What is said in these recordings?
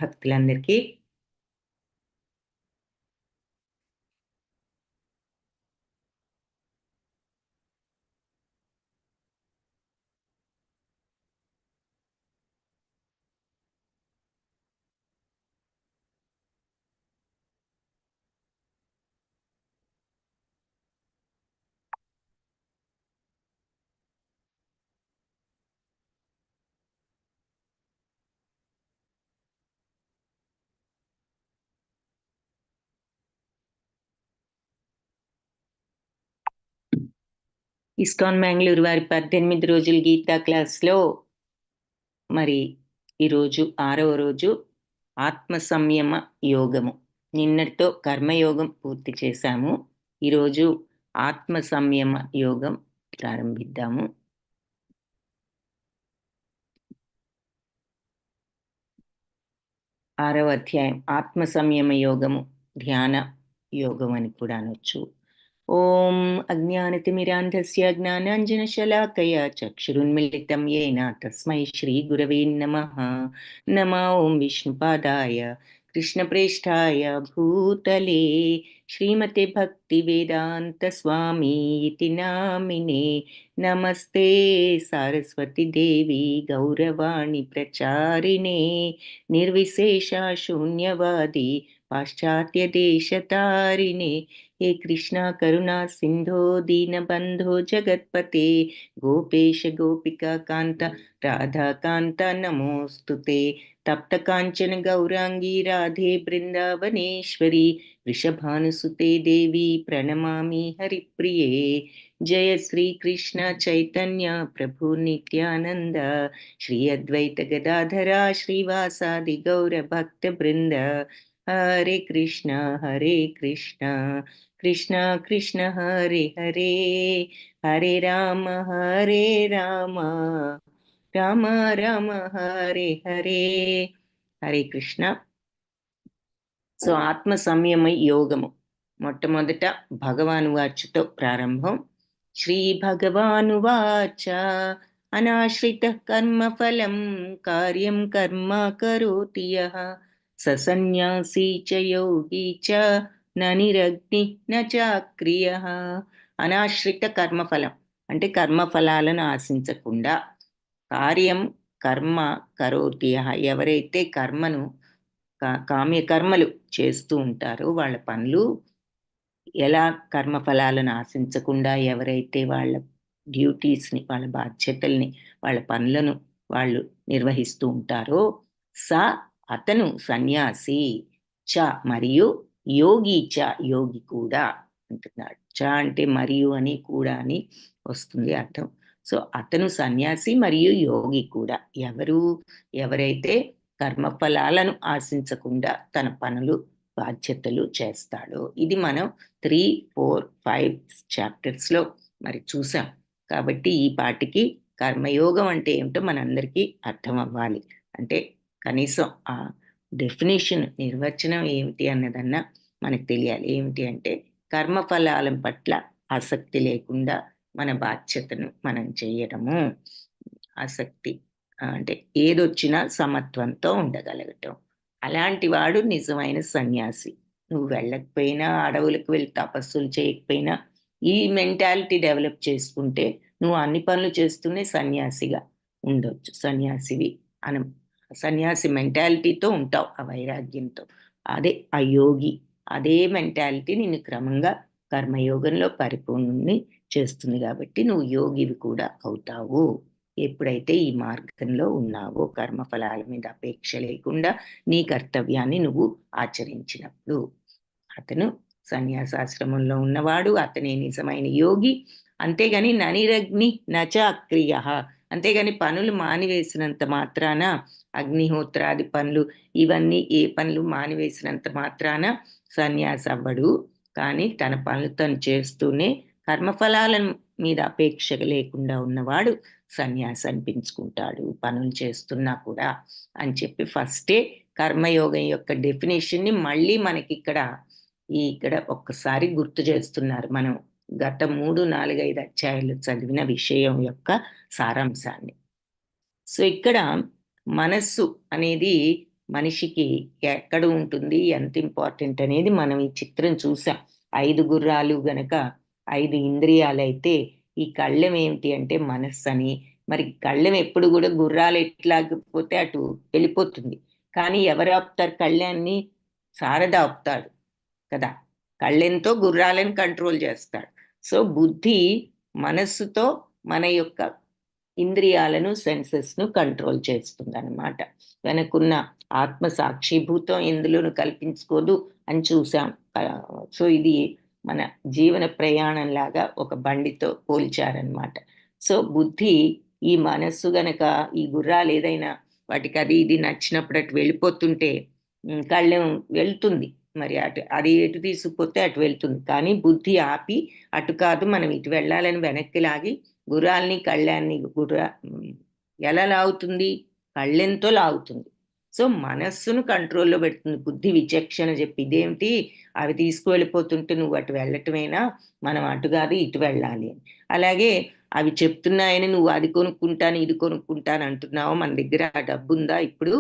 భక్తులందరికీ ఇస్కాన్ బెంగళూరు వారి 18 రోజుల గీతా క్లాస్లో మరి ఈరోజు 6వ రోజు ఆత్మ సంయమ యోగము. నిన్నటితో కర్మయోగం పూర్తి చేశాము. ఈరోజు ఆత్మ సంయమ యోగం ప్రారంభిద్దాము. 6వ అధ్యాయం ఆత్మ సంయమ యోగము, ధ్యాన యోగం అని కూడా అనొచ్చు. ఓం అజ్ఞానతిమిరాంధస్య జ్ఞానాంజనశలాకయా చక్షురున్మిళితం యేన తస్మై శ్రీగురవే నమః. నమో ఓం విష్ణుపాదాయ కృష్ణప్రేష్ఠాయ భూతలే శ్రీమతే భక్తివేదాంత స్వామి ఇతి నామినే. నమస్తే సారస్వతి దేవి గౌరవాణి ప్రచారిణే నిర్విశేష శూన్యవాది పాశ్చాత్య దేశతారిణే. हे कृष्णा करुणा सिंधो दीनबंधो जगत्पते गोपेश गोपिका कांता राधा कांता नमोस्तुते. तप्त कांचन गौरांगी राधे वृंदावनेश्वरी वृषभानुसुते देवी प्रणमामि हरिप्रिये. जय श्री कृष्ण चैतन्य प्रभु नित्यानंद श्री अद्वैत गदाधरा श्रीवासादि गौर भक्त वृंद. हरे कृष्ण कृष्ण कृष्ण हरे हरे हरे राम राम राम हरे हरे. హరే కృష్ణ. సో ఆత్మ సంయమ యోగము మొట్టమొదట భగవానువాచతో ప్రారంభం. శ్రీ భగవానువాచ అనాశ్రిత కర్మఫలం కార్యం కర్మ కరోతి యః ససన్యాసీ చ యోగి చ నిరగ్ని నచాక్రియః. అనాశ్రిత కర్మఫలం అంటే కర్మఫలాలను ఆశించకుండా కార్యం కర్మ కరోతి యః, ఎవరైతే కర్మను కామ్యకర్మలు చేస్తూ ఉంటారో వాళ్ళ పనులు, ఎలా కర్మఫలాలను ఆశించకుండా ఎవరైతే వాళ్ళ డ్యూటీస్ని, వాళ్ళ బాధ్యతల్ని, వాళ్ళ పనులను వాళ్ళు నిర్వహిస్తూ ఉంటారో అతను సన్యాసి చ మరియు యోగి చ యోగి కూడా అంటున్నాడు. చ అంటే మరియు అని కూడా అని వస్తుంది అర్థం. సో అతను సన్యాసి మరియు యోగి కూడా. ఎవరైతే కర్మఫలాలను ఆశించకుండా తన పనులు బాధ్యతలు చేస్తాడో. ఇది మనం 3, 4, 5 చాప్టర్స్లో మరి చూసాం. కాబట్టి ఈ పాటికి కర్మయోగం అంటే ఏమిటో మనందరికీ అర్థం అవ్వాలి. అంటే కనీసం ఆ డెఫినేషన్, నిర్వచనం ఏమిటి అన్నదన్నా మనకు తెలియాలి. ఏమిటి అంటే కర్మఫలాల పట్ల ఆసక్తి లేకుండా మన బాధ్యతను మనం చేయడము. ఆసక్తి అంటే ఏదొచ్చినా సమత్వంతో ఉండగలగటం. అలాంటి వాడు నిజమైన సన్యాసి. నువ్వు వెళ్ళకపోయినా, అడవులకు వెళ్ళి తపస్సులు చేయకపోయినా, ఈ మెంటాలిటీ డెవలప్ చేసుకుంటే నువ్వు అన్ని పనులు చేస్తూనే సన్యాసిగా ఉండొచ్చు. సన్యాసివి సన్యాసి మెంటాలిటీతో ఉంటావు, ఆ వైరాగ్యంతో. అదే ఆ యోగి, అదే మెంటాలిటీ నిన్ను క్రమంగా కర్మయోగంలో పరిపూర్ణుని చేస్తుంది. కాబట్టి నువ్వు యోగివి కూడా అవుతావు ఎప్పుడైతే ఈ మార్గంలో ఉన్నావో, కర్మఫలాల మీద అపేక్ష లేకుండా నీ కర్తవ్యాన్ని నువ్వు ఆచరించినప్పుడు. అతను సన్యాసాశ్రమంలో ఉన్నవాడు, అతనే నిజమైన యోగి. అంతేగాని ననిరగ్ని నచ అక్రియ, అంతేగాని పనులు మానివేసినంత మాత్రాన, అగ్నిహోత్రాది పనులు ఇవన్నీ ఏ పనులు మానివేసినంత మాత్రాన సన్యాసి అవ్వడు. కానీ తన పనులు తను చేస్తూనే కర్మఫలాల మీద అపేక్ష లేకుండా ఉన్నవాడు సన్యాసి అనిపించుకుంటాడు, పనులు చేస్తున్నా కూడా అని చెప్పి ఫస్టే కర్మయోగం యొక్క డెఫినేషన్ని మళ్ళీ మనకి ఇక్కడ ఒక్కసారి గుర్తు చేస్తున్నారు. మనం గత 3, 4, 5 అధ్యాయాలు చదివిన విషయం యొక్క సారాంశాన్ని. సో ఇక్కడ మనస్సు అనేది మనిషికి ఎక్కడ ఉంటుంది, ఎంత ఇంపార్టెంట్ అనేది మనం ఈ చిత్రం చూసాం. 5 గుర్రాలు గనక 5 ఇంద్రియాలైతే ఈ కళ్ళెం ఏమిటి అంటే మనస్సు అని. మరి కళ్ళెం ఎప్పుడు కూడా గుర్రాలు ఎట్లాగిపోతే అటు వెళ్ళిపోతుంది. కానీ ఎవరు ఆపుతారు కళ్ళాన్ని? సారథి ఆపుతాడు కదా. కళ్ళెంతో గుర్రాలను కంట్రోల్ చేస్తాడు. సో బుద్ధి మనస్సుతో మన యొక్క ఇంద్రియాలను, సెన్సెస్ను కంట్రోల్ చేస్తుంది అన్నమాట. వెనకున్న ఆత్మ సాక్షిభూతం ఎందులోనూ కల్పించుకోదు అని చూసాం. సో ఇది మన జీవన ప్రయాణం లాగా ఒక బండితో పోల్చారనమాట. సో బుద్ధి ఈ మనస్సు గనక ఈ గుర్రాలు ఏదైనా వాటికి అది ఇది నచ్చినప్పుడు అటు వెళ్ళిపోతుంటే కళ్ళెం వెళ్తుంది. మరి అటు అది ఎటు తీసుకుపోతే అటు వెళ్తుంది. కానీ బుద్ధి ఆపి అటు కాదు మనం ఇటు వెళ్ళాలని వెనక్కి లాగి గుర్రాల్ని కళ్ళాన్ని ఎలా లాగుతుంది? కళ్ళెంతో లాగుతుంది. సో మనస్సును కంట్రోల్లో పెడుతుంది. బుద్ధి విచక్షణ చెప్పి ఇదేమిటి అవి తీసుకువెళ్ళిపోతుంటే నువ్వు అటు వెళ్ళటమేనా, మనం అటు కాదు ఇటు వెళ్ళాలి అని. అలాగే అవి చెప్తున్నాయని నువ్వు అది కొనుక్కుంటాను ఇది కొనుక్కుంటాను అంటున్నావు, మన దగ్గర ఆ డబ్బు ఉందా ఇప్పుడు,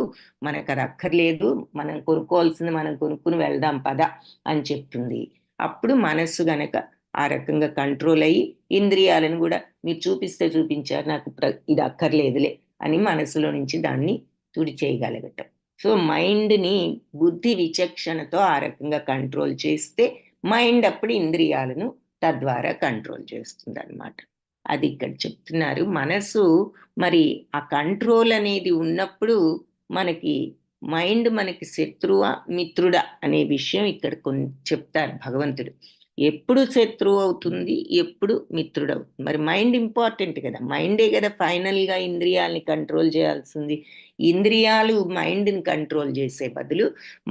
మనకు అది అక్కర్లేదు, మనం కొనుక్కోవాల్సింది మనం కొనుక్కుని వెళ్దాం పద అని చెప్తుంది. అప్పుడు మనస్సు గనక ఆ రకంగా కంట్రోల్ అయ్యి ఇంద్రియాలను కూడా మీరు చూపిస్తే చూపించారు నాకు ఇది అక్కర్లేదులే అని మనసులో నుంచి దాన్ని తుడి చేయగలగటం. సో మైండ్ని బుద్ధి విచక్షణతో ఆ రకంగా కంట్రోల్ చేస్తే మైండ్ అప్పుడు ఇంద్రియాలను తద్వారా కంట్రోల్ చేస్తుంది అన్నమాట. అది ఇక్కడ చెప్తున్నారు. మనసు మరి ఆ కంట్రోల్ అనేది ఉన్నప్పుడు మనకి మైండ్ మనకి శత్రువా మిత్రుడా అనే విషయం ఇక్కడ కొన్ని చెప్తారు భగవంతుడు. ఎప్పుడు శత్రువు అవుతుంది, ఎప్పుడు మిత్రుడు అవుతుంది. మరి మైండ్ ఇంపార్టెంట్ కదా, మైండే కదా ఫైనల్గా ఇంద్రియాలని కంట్రోల్ చేయాల్సింది. ఇంద్రియాలు మైండ్ని కంట్రోల్ చేసే బదులు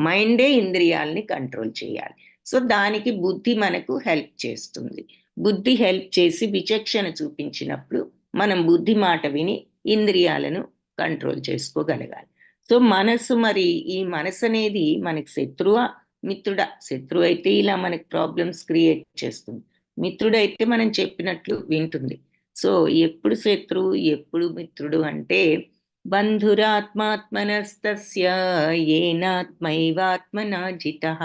మైండే ఇంద్రియాలని కంట్రోల్ చేయాలి. సో దానికి బుద్ధి మనకు హెల్ప్ చేస్తుంది. బుద్ధి హెల్ప్ చేసి విచక్షణ చూపించినప్పుడు మనం బుద్ధి మాట విని ఇంద్రియాలను కంట్రోల్ చేసుకోగలగాలి. సో మనసు మరి ఈ మనసు అనేది మనకి శత్రువా మిత్రుడా? శత్రువు అయితే ఇలా మనకి ప్రాబ్లమ్స్ క్రియేట్ చేస్తుంది, మిత్రుడైతే మనం చెప్పినట్లు వింటుంది. సో ఎప్పుడు శత్రువు ఎప్పుడు మిత్రుడు అంటే బంధురాత్మాత్మనస్తస్య ఏనాత్మైవాత్మనా జితః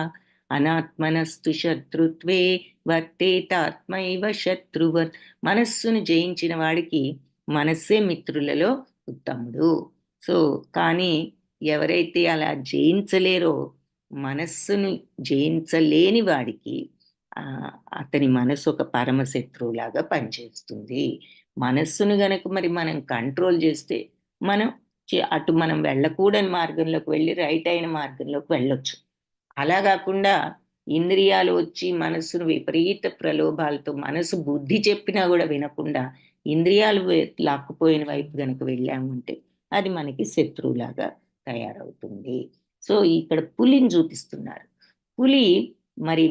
అనాత్మనస్తు శత్రుత్వే వర్తేతాత్మైవ శత్రువత్. మనస్సును జయించిన వాడికి మనస్సే మిత్రులలో ఉత్తముడు. సో కానీ ఎవరైతే అలా జయించలేరో, మనస్సును జయించలేని వాడికి అతని మనసు ఒక పరమశత్రువులాగా పనిచేస్తుంది. మనస్సును గనక మరి మనం కంట్రోల్ చేస్తే మనం అటు మనం వెళ్ళకూడని మార్గంలోకి వెళ్ళి రైట్ అయిన మార్గంలోకి వెళ్ళొచ్చు. అలా కాకుండా ఇంద్రియాలు వచ్చి మనస్సును విపరీత ప్రలోభాలతో మనసు బుద్ధి చెప్పినా కూడా వినకుండా ఇంద్రియాలు లాక్కుపోయిన వైపు గనక వెళ్ళామంటే అది మనకి శత్రువులాగా తయారవుతుంది. సో ఇక్కడ పులిని చూపిస్తున్నారు. పులి మరి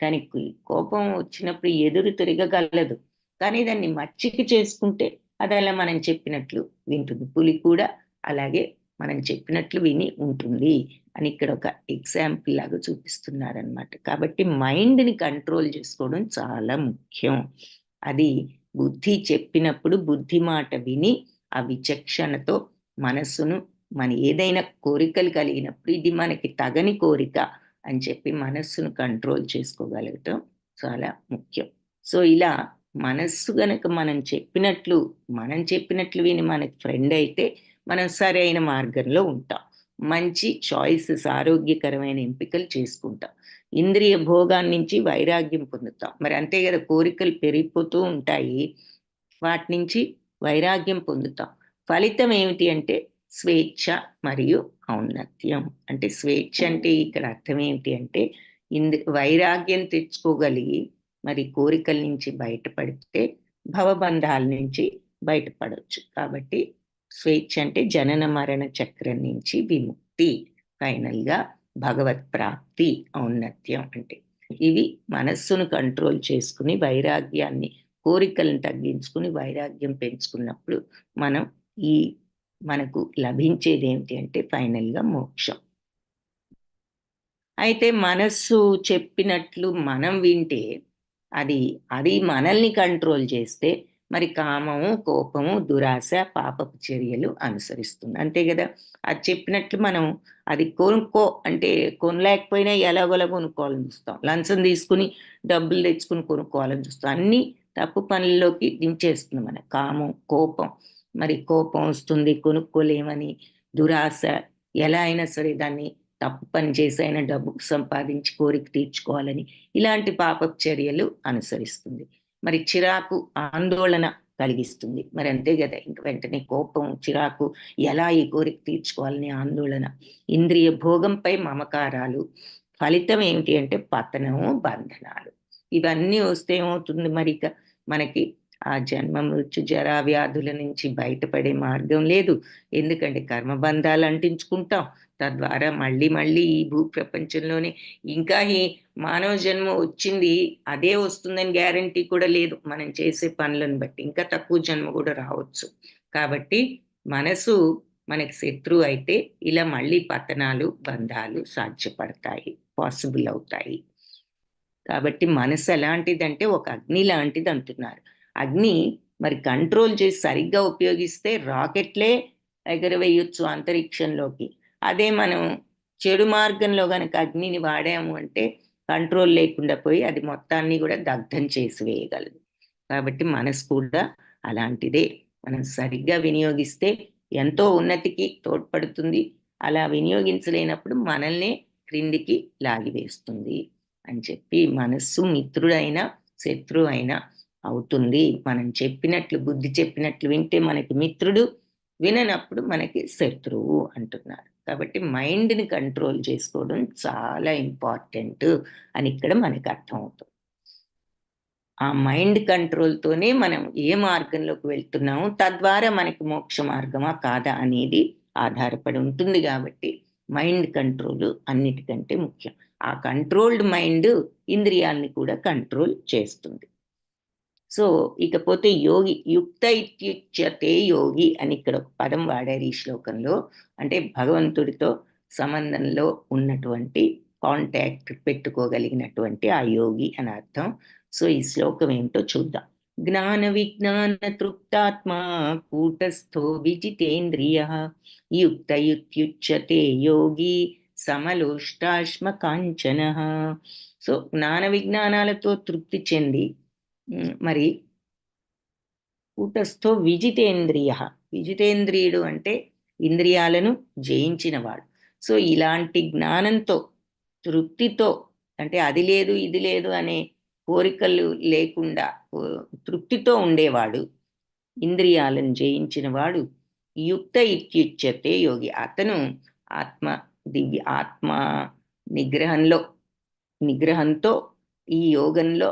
దానికి కోపం వచ్చినప్పుడు ఎదురు తిరగగలదు, కానీ దాన్ని మచ్చిక చేసుకుంటే అది అలా మనం చెప్పినట్లు వింటుంది. పులి కూడా అలాగే మనం చెప్పినట్లు విని ఉంటుంది అని ఇక్కడ ఒక ఎగ్జాంపుల్ లాగా చూపిస్తున్నారనమాట. కాబట్టి మైండ్ని కంట్రోల్ చేసుకోవడం చాలా ముఖ్యం. అది బుద్ధి చెప్పినప్పుడు బుద్ధి మాట విని ఆ విచక్షణతో మనస్సును మన ఏదైనా కోరికలు కలిగినప్పుడు ఇది మనకి తగని కోరిక అని చెప్పి మనస్సును కంట్రోల్ చేసుకోగలగటం చాలా ముఖ్యం. సో ఇలా మనస్సు గనక మనం చెప్పినట్లు విని మనకి ఫ్రెండ్ అయితే మనం సరైన మార్గంలో ఉంటాం, మంచి చాయిసెస్ ఆరోగ్యకరమైన ఎంపికలు చేసుకుంటాం, ఇంద్రియ భోగాన్ని నుంచి వైరాగ్యం పొందుతాం. మరి అంతే కదా, కోరికలు పెరిగిపోతూ ఉంటాయి, వాటి నుంచి వైరాగ్యం పొందుతాం. ఫలితం ఏమిటి అంటే స్వేచ్ఛ మరియు ఔన్నత్యం. అంటే స్వేచ్ఛ అంటే ఇక్కడ అర్థం ఏమిటి అంటే వైరాగ్యం తెచ్చుకోగలిగి మరి కోరికల నుంచి బయటపడితే భవబంధాల నుంచి బయటపడవచ్చు. కాబట్టి స్వేచ్ఛ అంటే జనన మరణ చక్రం నుంచి విముక్తి, ఫైనల్గా భగవత్ ప్రాప్తి, ఔన్నత్యం. అంటే ఇవి మనస్సును కంట్రోల్ చేసుకుని వైరాగ్యాన్ని, కోరికలను తగ్గించుకుని వైరాగ్యం పెంచుకున్నప్పుడు మనకు లభించేది ఏమిటి అంటే ఫైనల్గా మోక్షం. అయితే మనస్సు చెప్పినట్లు మనం వింటే అది మనల్ని కంట్రోల్ చేస్తే మరి కామము, కోపము, దురాశ, పాపపు చర్యలు అనుసరిస్తుంది. అంతే కదా. అది చెప్పినట్లు మనం అది కొనుక్కో అంటే కొనలేకపోయినా ఎలాగోలా కొనుక్కోవాలని చూస్తాం. లంచం తీసుకుని డబ్బులు తెచ్చుకుని కొనుక్కోవాలని చూస్తాం. అన్నీ తప్పు పనుల్లోకి దించేస్తుంది మన కామం, కోపం. మరి కోపం వస్తుంది కొనుక్కోలేమని, దురాశ ఎలా అయినా సరే దాన్ని తప్పు పని చేసి అయినా డబ్బు సంపాదించి కోరిక తీర్చుకోవాలని ఇలాంటి పాపపు చర్యలు అనుసరిస్తుంది. మరి చిరాకు, ఆందోళన కలిగిస్తుంది. మరి అంతే కదా, ఇంక వెంటనే కోపం, చిరాకు, ఎలా ఈ కోరిక తీర్చుకోవాలని ఆందోళన. ఇంద్రియ భోగంపై మమకారాలు. ఫలితం ఏమిటి అంటే పతనము, బంధనాలు. ఇవన్నీ వస్తే ఏమవుతుంది మరి ఇక మనకి ఆ జన్మ మృత్యు జరా వ్యాధుల నుంచి బయటపడే మార్గం లేదు. ఎందుకంటే కర్మబంధాలు అంటించుకుంటాం. తద్వారా మళ్ళీ మళ్ళీ ఈ భూ ప్రపంచంలోనే ఇంకా ఈ మానవ జన్మ వచ్చింది అదే వస్తుందని గ్యారంటీ కూడా లేదు. మనం చేసే పనులను బట్టి ఇంకా తక్కువ జన్మ కూడా రావచ్చు. కాబట్టి మనసు మనకి శత్రువు అయితే ఇలా మళ్ళీ పతనాలు, బంధాలు సాధ్యపడతాయి, పాసిబుల్ అవుతాయి. కాబట్టి మనసు ఎలాంటిదంటే ఒక అగ్ని లాంటిది అంటున్నారు. అగ్ని మరి కంట్రోల్ చేసి సరిగ్గా ఉపయోగిస్తే రాకెట్లే ఎగరవేయొచ్చు అంతరిక్షంలోకి. అదే మనం చెడు మార్గంలో గనక అగ్నిని వాడాము అంటే కంట్రోల్ లేకుండా పోయి అది మొత్తాన్ని కూడా దగ్ధం చేసి వేయగలదు. కాబట్టి మనసు కూడా అలాంటిదే. మనం సరిగ్గా వినియోగిస్తే ఎంతో ఉన్నతికి తోడ్పడుతుంది. అలా వినియోగించలేనప్పుడు మనల్నే క్రిందికి లాగివేస్తుంది అని చెప్పి మనస్సు మిత్రుడైనా శత్రువు అయినా అవుతుంది. మనం చెప్పినట్లు బుద్ధి చెప్పినట్లు వింటే మనకి మిత్రుడు, విననప్పుడు మనకి శత్రువు అంటున్నారు. కాబట్టి మైండ్ని కంట్రోల్ చేసుకోవడం చాలా ఇంపార్టెంట్ అని ఇక్కడ మనకి అర్థమవుతుంది. ఆ మైండ్ కంట్రోల్తోనే మనం ఏ మార్గంలోకి వెళ్తున్నాము, తద్వారా మనకి మోక్ష మార్గమా కాదా అనేది ఆధారపడి ఉంటుంది. కాబట్టి మైండ్ కంట్రోల్ అన్నిటికంటే ముఖ్యం. ఆ కంట్రోల్డ్ మైండ్ ఇంద్రియాల్ని కూడా కంట్రోల్ చేస్తుంది. సో ఇకపోతే యోగి, యుక్త ఇత్యుచ్యతే యోగి అని ఇక్కడ ఒక పదం వాడారు ఈ శ్లోకంలో. అంటే భగవంతుడితో సంబంధంలో ఉన్నటువంటి కాంటాక్ట్ పెట్టుకోగలిగినటువంటి ఆ యోగి అని అర్థం. సో ఈ శ్లోకం ఏంటో చూద్దాం. జ్ఞాన విజ్ఞాన తృప్తాత్మ కూటస్థో విజితేంద్రియ యుక్త ఇత్యుచ్యతే యోగి సమలోష్టాశ్మ కాంచన. సో జ్ఞాన విజ్ఞానాలతో తృప్తి చెంది మరి కూటస్థో విజితేంద్రియ. విజితేంద్రియుడు అంటే ఇంద్రియాలను జయించినవాడు. సో ఇలాంటి జ్ఞానంతో తృప్తితో, అంటే అది లేదు ఇది లేదు అనే కోరికలు లేకుండా తృప్తితో ఉండేవాడు, ఇంద్రియాలను జయించిన వాడు యుక్త ఇత్యుచ్యతే యోగి. అతను ఆత్మ ఆత్మ నిగ్రహంలో నిగ్రహంతో ఈ యోగంలో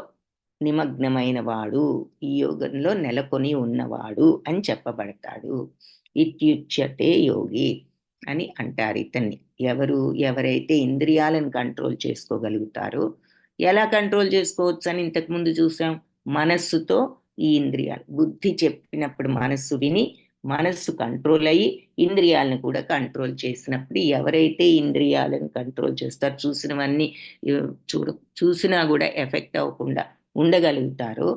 నిమగ్నమైన వాడు, ఈ యోగంలో నెలకొని ఉన్నవాడు అని చెప్పబడతాడు. ఇత్యుచ్యతే యోగి అని అంటారు ఇతన్ని. ఎవరైతే ఇంద్రియాలను కంట్రోల్ చేసుకోగలుగుతారో, ఎలా కంట్రోల్ చేసుకోవచ్చు అని ఇంతకుముందు చూసాం. మనస్సుతో ఈ ఇంద్రియాలు, బుద్ధి చెప్పినప్పుడు మనస్సు విని మనస్సు కంట్రోల్ అయ్యి ఇంద్రియాలను కూడా కంట్రోల్ చేసినప్పుడు ఎవరైతే ఇంద్రియాలను కంట్రోల్ చేస్తారు, చూసినవన్నీ చూసినా కూడా ఎఫెక్ట్ అవ్వకుండా ఉండగలుగుతారో,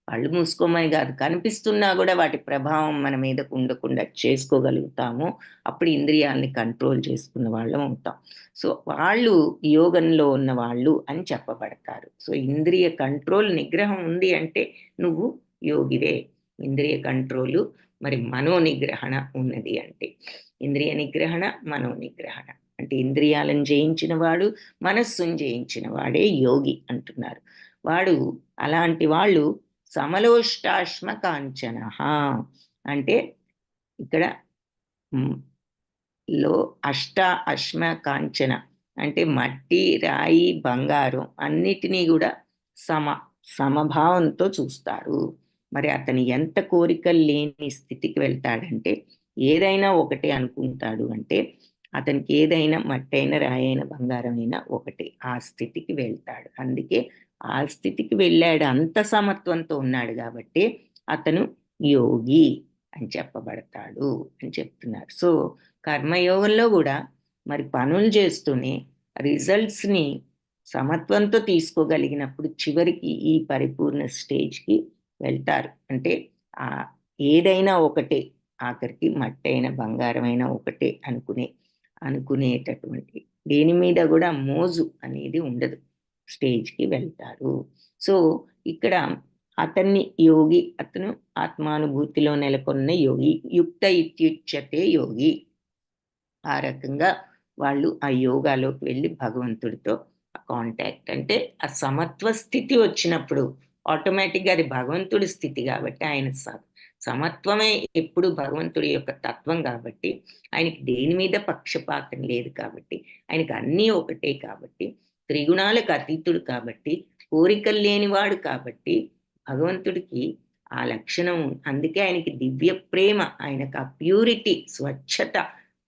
కళ్ళు మూసుకోమని కాదు, కనిపిస్తున్నా కూడా వాటి ప్రభావం మన మీదకు ఉండకుండా చేసుకోగలుగుతాము. అప్పుడు ఇంద్రియాలని కంట్రోల్ చేసుకున్న వాళ్ళం ఉంటాం. సో వాళ్ళు యోగంలో ఉన్న వాళ్ళు అని చెప్పబడతారు. సో ఇంద్రియ కంట్రోల్, నిగ్రహం ఉంది అంటే నువ్వు యోగివే. ఇంద్రియ కంట్రోలు మరి మనో నిగ్రహణ ఉన్నది అంటే, ఇంద్రియ నిగ్రహణ, మనో నిగ్రహణ అంటే ఇంద్రియాలను జయించిన వాడు, మనస్సును జయించిన వాడే యోగి అంటున్నారు. వాడు అలాంటి వాళ్ళు సమలోష్టాశ్మ కాంచన అంటే ఇక్కడ లో అష్ట అశ్మ కాంచన అంటే మట్టి, రాయి, బంగారం అన్నిటినీ కూడా సమభావంతో చూస్తారు. మరి అతను ఎంత కోరికలు లేని స్థితికి వెళ్తాడంటే, ఏదైనా ఒకటే అనుకుంటాడు అంటే అతనికి ఏదైనా మట్టి అయినా, రాయి అయినా, బంగారం అయినా ఒకటే, ఆ స్థితికి వెళ్తాడు. అందుకే ఆ స్థితికి వెళ్ళాడు, అంత సమత్వంతో ఉన్నాడు కాబట్టి అతను యోగి అని చెప్పబడతాడు అని చెప్తున్నారు. సో కర్మయోగంలో కూడా మరి పనులు చేస్తూనే రిజల్ట్స్ని సమత్వంతో తీసుకోగలిగినప్పుడు చివరికి ఈ పరిపూర్ణ స్టేజ్కి వెళ్తారు. అంటే ఏదైనా ఒకటే, ఆఖరికి మట్టైన బంగారమైన ఒకటే అనుకునేటటువంటి దేని మీద కూడా మోజు అనేది ఉండదు. స్టేజ్కి వెళ్తారు. సో ఇక్కడ అతన్ని యోగి, అతను ఆత్మానుభూతిలో నెలకొన్న యోగి. యుక్త ఇత్యుచ్యతే యోగి. ఆ రకంగా వాళ్ళు ఆ యోగాలోకి వెళ్ళి భగవంతుడితో కాంటాక్ట్, అంటే ఆ సమత్వ స్థితి వచ్చినప్పుడు ఆటోమేటిక్గా అది భగవంతుడి స్థితి కాబట్టి, ఆయన సమత్వమే ఎప్పుడు భగవంతుడి యొక్క తత్వం కాబట్టి, ఆయనకి దేని మీద పక్షపాతం లేదు కాబట్టి, ఆయనకి అన్నీ ఒకటే కాబట్టి, త్రిగుణాలకు అతీతుడు కాబట్టి, కోరికలు లేనివాడు కాబట్టి, భగవంతుడికి ఆ లక్షణం. అందుకే ఆయనకి దివ్య ప్రేమ, ఆయనకు ఆ ప్యూరిటీ, స్వచ్ఛత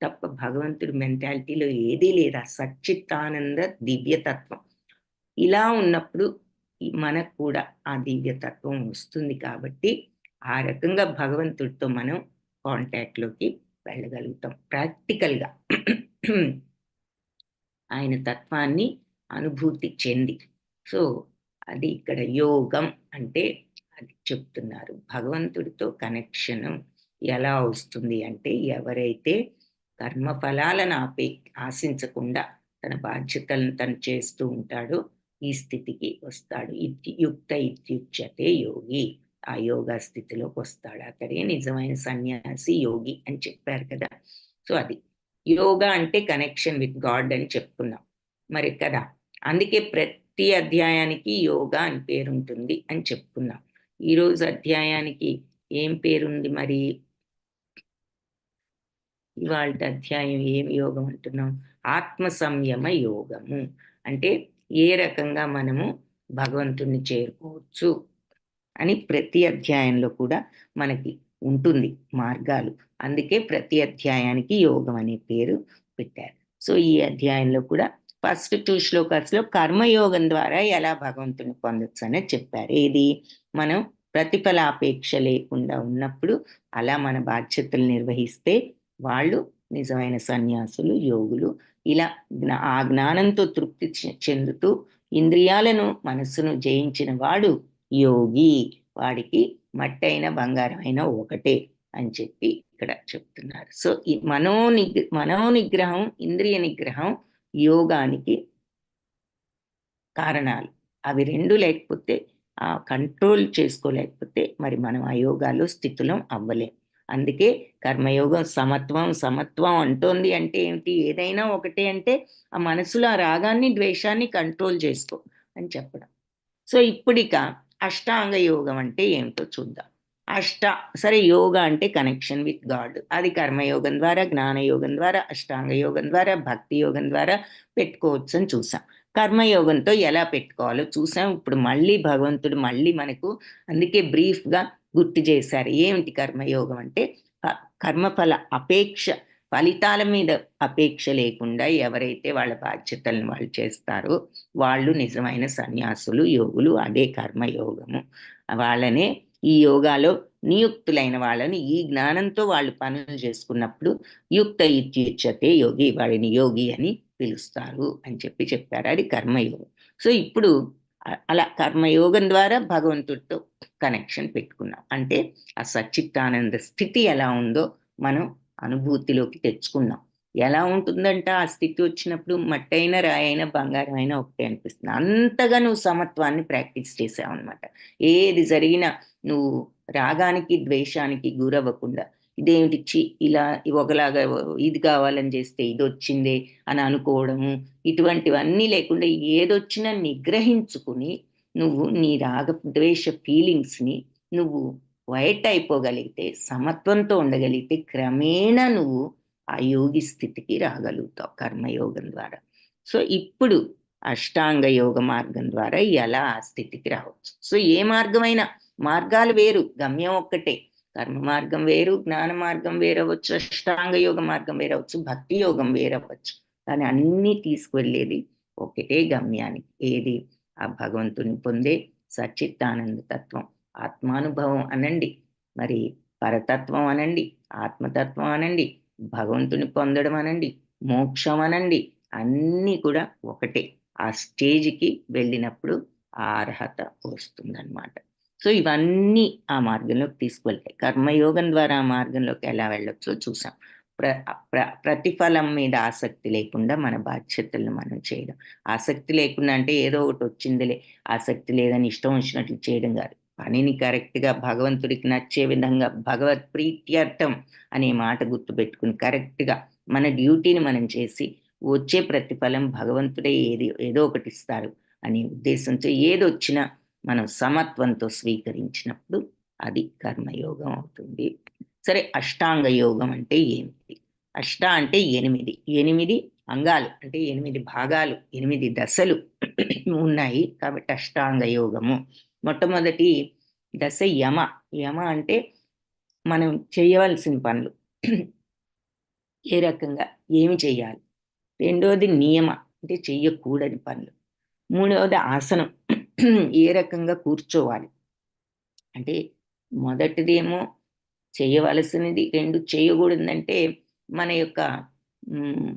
తప్ప భగవంతుడి మెంటాలిటీలో ఏదీ లేదు. ఆ సచ్చిత్తానంద దివ్యతత్వం. ఇలా ఉన్నప్పుడు మనకు కూడా ఆ దివ్యతత్వం వస్తుంది కాబట్టి, ఆ రకంగా భగవంతుడితో మనం కాంటాక్ట్లోకి వెళ్ళగలుగుతాం ప్రాక్టికల్గా. ఆయన తత్వాన్ని అనుభూతి చెంది. సో అది ఇక్కడ యోగం అంటే అది చెప్తున్నారు. భగవంతుడితో కనెక్షన్ ఎలా వస్తుంది అంటే, ఎవరైతే కర్మఫలాలను ఆశించకుండా తన బాధ్యతలను తను చేస్తూ ఉంటాడో ఈ స్థితికి వస్తాడు. యుక్త ఇత్యుచ్యతే యోగి. ఆ యోగా స్థితిలోకి వస్తాడు. అతడే నిజమైన సన్యాసి, యోగి అని చెప్పారు కదా. సో అది యోగా అంటే కనెక్షన్ విత్ గాడ్ అని చెప్పుకున్నాం మరి కదా. అందుకే ప్రతి అధ్యాయానికి యోగా అని పేరుంటుంది అని చెప్పుకున్నాం. ఈరోజు అధ్యాయానికి ఏం పేరుంది మరి? ఇవాళ అధ్యాయం ఏం యోగం అంటున్నాం? ఆత్మ సంయమ యోగము. అంటే ఏ రకంగా మనము భగవంతుణ్ణి చేరుకోవచ్చు అని ప్రతి అధ్యాయంలో కూడా మనకి ఉంటుంది మార్గాలు. అందుకే ప్రతి అధ్యాయానికి యోగం అనే పేరు పెట్టారు. సో ఈ అధ్యాయంలో కూడా ఫస్ట్ 2 శ్లోకాస్లో కర్మయోగం ద్వారా ఎలా భగవంతుని పొందొచ్చు అనేది చెప్పారు. ఏది? మనం ప్రతిఫలాపేక్ష లేకుండా ఉన్నప్పుడు అలా మన బాధ్యతలు నిర్వహిస్తే వాళ్ళు నిజమైన సన్యాసులు, యోగులు. ఇలా ఆ జ్ఞానంతో తృప్తి చెందుతూ ఇంద్రియాలను, మనస్సును జయించిన వాడు యోగి. వాడికి మట్టైన బంగారం అయినా ఒకటే అని చెప్పి ఇక్కడ చెప్తున్నారు. సో ఈ మనోనిగ్రహం, ఇంద్రియ నిగ్రహం యోగానికి కారణాలు. అవి రెండు లేకపోతే, ఆ కంట్రోల్ చేసుకోలేకపోతే మరి మనం ఆ యోగాలో స్థితిలో అవ్వలేం. అందుకే కర్మయోగం సమత్వం సమత్వం అంటోంది అంటే ఏమిటి? ఏదైనా ఒకటే అంటే ఆ మనసులో ఆ రాగాన్ని, ద్వేషాన్ని కంట్రోల్ చేసుకో అని చెప్పడం. సో ఇప్పుడిక అష్టాంగ యోగం అంటే ఏమిటో చూద్దాం. సరే, యోగా అంటే కనెక్షన్ విత్ గాడ్. అది కర్మయోగం ద్వారా, జ్ఞానయోగం ద్వారా, అష్టాంగ యోగం ద్వారా, భక్తి యోగం ద్వారా పెట్టుకోవచ్చు అని చూసాం. కర్మయోగంతో ఎలా పెట్టుకోవాలో చూసాం. ఇప్పుడు మళ్ళీ భగవంతుడు మనకు అందుకే బ్రీఫ్గా గుర్తు చేశారు. ఏమిటి కర్మయోగం అంటే? కర్మఫల అపేక్ష, ఫలితాల మీద అపేక్ష లేకుండా ఎవరైతే వాళ్ళ బాధ్యతలను వాళ్ళు చేస్తారో వాళ్ళు నిజమైన సన్యాసులు, యోగులు. అదే కర్మయోగము. వాళ్ళనే ఈ యోగాలో నియుక్తులైన వాళ్ళని ఈ జ్ఞానంతో వాళ్ళు పనులు చేసుకున్నప్పుడు యుక్త ఇత్యుచ్యతే యోగి, వాడిని యోగి అని పిలుస్తారు అని చెప్పారు. అది కర్మయోగం. సో ఇప్పుడు అలా కర్మయోగం ద్వారా భగవంతుడితో కనెక్షన్ పెట్టుకున్నాం. అంటే ఆ సచ్చిత్తానంద స్థితి ఎలా ఉందో మనం అనుభూతిలోకి తెచ్చుకున్నాం. ఎలా ఉంటుందంట ఆ స్థితి వచ్చినప్పుడు? మట్టైన, రాయైన, బంగారం అయినా ఒకటే అనిపిస్తుంది. అంతగా నువ్వు సమత్వాన్ని ప్రాక్టీస్ చేసావు అనమాట. ఏది జరిగినా నువ్వు రాగానికి, ద్వేషానికి గురవ్వకుండా, ఇదేమిటి ఇలా ఒకలాగా ఇది కావాలని చేస్తే ఇది వచ్చిందే అని అనుకోవడము, ఇటువంటివన్నీ లేకుండా ఏదొచ్చినా నిగ్రహించుకుని నువ్వు నీ రాగ ద్వేష ఫీలింగ్స్ని నువ్వు వైట్ అయిపోగలిగితే, సమత్వంతో ఉండగలిగితే క్రమేణా నువ్వు ఆ యోగి స్థితికి రాగలుగుతావు కర్మయోగం ద్వారా. సో ఇప్పుడు అష్టాంగ యోగ మార్గం ద్వారా ఎలా ఆ స్థితికి రావచ్చు? సో ఏ మార్గమైనా, మార్గాలు వేరు, గమ్యం ఒక్కటే. కర్మ మార్గం వేరు, జ్ఞాన మార్గం వేరవచ్చు, అష్టాంగ యోగ మార్గం వేరవచ్చు, భక్తి యోగం వేరవచ్చు. కానీ అన్నీ తీసుకువెళ్ళేది ఒకటే గమ్యానికి. ఏది? ఆ భగవంతుని పొందే సచ్చిత్తానంద తత్వం. ఆత్మానుభవం అనండి, మరి పరతత్వం అనండి, ఆత్మతత్వం అనండి, భగవంతుని పొందడం అనండి, మోక్షం అనండి, అన్నీ కూడా ఒకటే. ఆ స్టేజ్కి వెళ్ళినప్పుడు ఆ అర్హత వస్తుందన్నమాట. సో ఇవన్నీ ఆ మార్గంలోకి తీసుకువెళ్తాయి. కర్మయోగం ద్వారా ఆ మార్గంలోకి ఎలా వెళ్ళొచ్చో చూసాం. ప్రతిఫలం మీద ఆసక్తి లేకుండా మన బాధ్యతలను మనం చేయడం. ఆసక్తి లేకుండా అంటే ఏదో ఒకటి వచ్చిందిలే, ఆసక్తి లేదని ఇష్టం వచ్చినట్లు చేయడం కాదు. పనిని కరెక్ట్‌గా భగవంతుడికి నచ్చే విధంగా భగవత్ ప్రీత్యర్థం అనే మాట గుర్తుపెట్టుకుని కరెక్ట్‌గా మన డ్యూటీని మనం చేసి, వచ్చే ప్రతిఫలం భగవంతుడే ఏదో ఒకటి ఇస్తారు అనే ఉద్దేశంతో ఏదొచ్చినా మనం సమత్వంతో స్వీకరించినప్పుడు అది కర్మయోగం అవుతుంది. సరే, అష్టాంగ యోగం అంటే ఏమిటి? అష్ట అంటే 8. 8 అంగాలు అంటే 8 భాగాలు, 8 దశలు ఉన్నాయి కాబట్టి అష్టాంగ యోగము. మొట్టమొదటి దశ యమ. యమ అంటే మనం చేయవలసిన పనులు. ఏ రకంగా ఏమి చేయాలి? రెండోది నియమ అంటే చెయ్యకూడని పనులు. మూడవది ఆసనం. ఏ రకంగా కూర్చోవాలి? అంటే మొదటిదేమో చేయవలసినది, 2 చేయకూడదంటే మన యొక్క హ్మ్,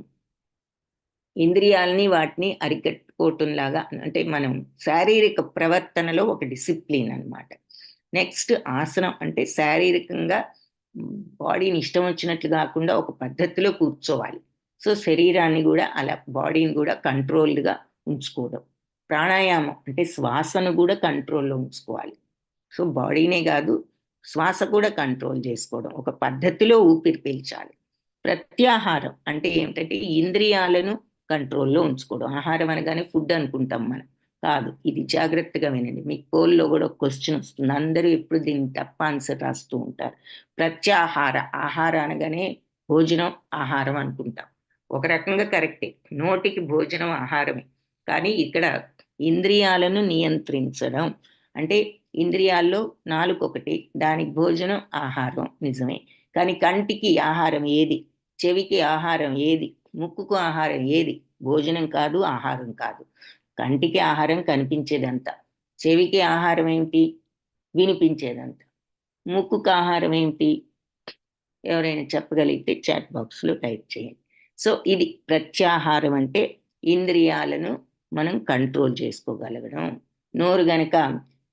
ఇంద్రియాలని వాటిని అరికట్టుకోవటంలాగా అంటే మనం శారీరక ప్రవర్తనలో ఒక డిసిప్లిన్ అనమాట. నెక్స్ట్ ఆసనం అంటే శారీరకంగా బాడీని ఇష్టం వచ్చినట్లు కాకుండా ఒక పద్ధతిలో కూర్చోవాలి. సో శరీరాన్ని కూడా అలా బాడీని కూడా కంట్రోల్డ్‌గా ఉంచుకోవడం. ప్రాణాయామం అంటే శ్వాసను కూడా కంట్రోల్‌లో ఉంచుకోవాలి. సో బాడీనే కాదు, శ్వాస కూడా కంట్రోల్ చేసుకోవడం. ఒక పద్ధతిలో ఊపిరి పీల్చాలి. ప్రత్యాహారం అంటే ఏమిటంటే ఇంద్రియాలను కంట్రోల్‌లో ఉంచుకోవడం. ఆహారం అనగానే ఫుడ్ అనుకుంటాం మనం. కాదు. ఇది జాగ్రత్తగా వినండి. మీకు పోల్‌లో కూడా ఒక క్వెషన్ వస్తుంది. అందరూ ఎప్పుడు దీనికి తప్ప ఆన్సర్ రాస్తూ ఉంటారు. ప్రత్యాహార, ఆహార అనగానే భోజనం, ఆహారం అనుకుంటాం. ఒక రకంగా కరెక్టే. నోటికి భోజనం ఆహారమే. కానీ ఇక్కడ ఇంద్రియాలను నియంత్రించడం అంటే ఇంద్రియాల్లో నాలుకొకటి, దానికి భోజనం, ఆహారం నిజమే. కానీ కంటికి ఆహారం ఏది? చెవికి ఆహారం ఏది? ముక్కుకు ఆహారం ఏది? భోజనం కాదు, ఆహారం కాదు. కంటికి ఆహారం కనిపించేదంతా. చెవికి ఆహారం ఏమిటి? వినిపించేదంతా. ముక్కుకు ఆహారం ఏమిటి? ఎవరైనా చెప్పగలిగితే చాట్ బాక్స్‌లో టైప్ చేయండి. సో, ఇది ప్రత్యాహారం అంటే ఇంద్రియాలను మనం కంట్రోల్ చేసుకోగలగడం. నోరు గనక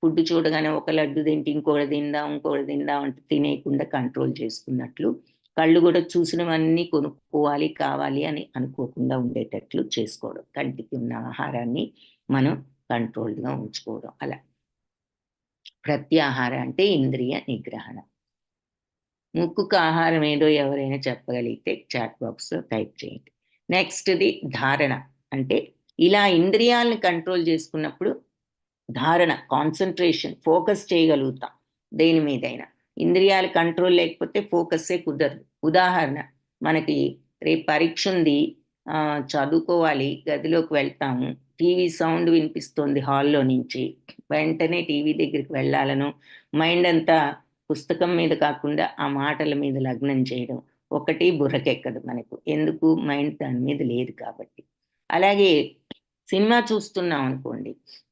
ఫుడ్ చూడగానే ఒక లడ్డు తింటే ఇంకోటి తిందాం, ఇంకోటి తిందాం అంటే తినేయకుండా కంట్రోల్ చేసుకున్నట్లు, కళ్ళు కూడా చూసినవన్నీ కొనుక్కోవాలి, కావాలి అని అనుకోకుండా ఉండేటట్లు చేసుకోవడం. కంటికి ఉన్న ఆహారాన్ని మనం కంట్రోల్డ్‌గా ఉంచుకోవడం అలా. ప్రత్యాహార అంటే ఇంద్రియ నిగ్రహణ. ముక్కుకు ఆహారం ఏదో ఎవరైనా చెప్పగలిగితే చాట్ బాక్స్‌లో టైప్ చేయండి. నెక్స్ట్‌ది ధారణ. అంటే ఇలా ఇంద్రియాలను కంట్రోల్ చేసుకున్నప్పుడు ధారణ, కాన్సంట్రేషన్, ఫోకస్ చేయగలుగుతాం దేని మీదైనా. ఇంద్రియాల కంట్రోల్ లేకపోతే ఫోకస్సే కుదరదు. ఉదాహరణ, మనకి రేపు పరీక్ష ఉంది, చదువుకోవాలి, గదిలోకి వెళ్తాము. టీవీ సౌండ్ వినిపిస్తుంది హాల్‌లో నుంచి. వెంటనే టీవీ దగ్గరికి వెళ్ళాలనో, మైండ్ అంతా పుస్తకం మీద కాకుండా ఆ మాటల మీద లగ్నం చేయడం. ఒకటి బుర్రకెక్కదు మనకు. ఎందుకు? మైండ్ దాని మీద లేదు కాబట్టి. అలాగే సినిమా చూస్తున్నాం అనుకోండి.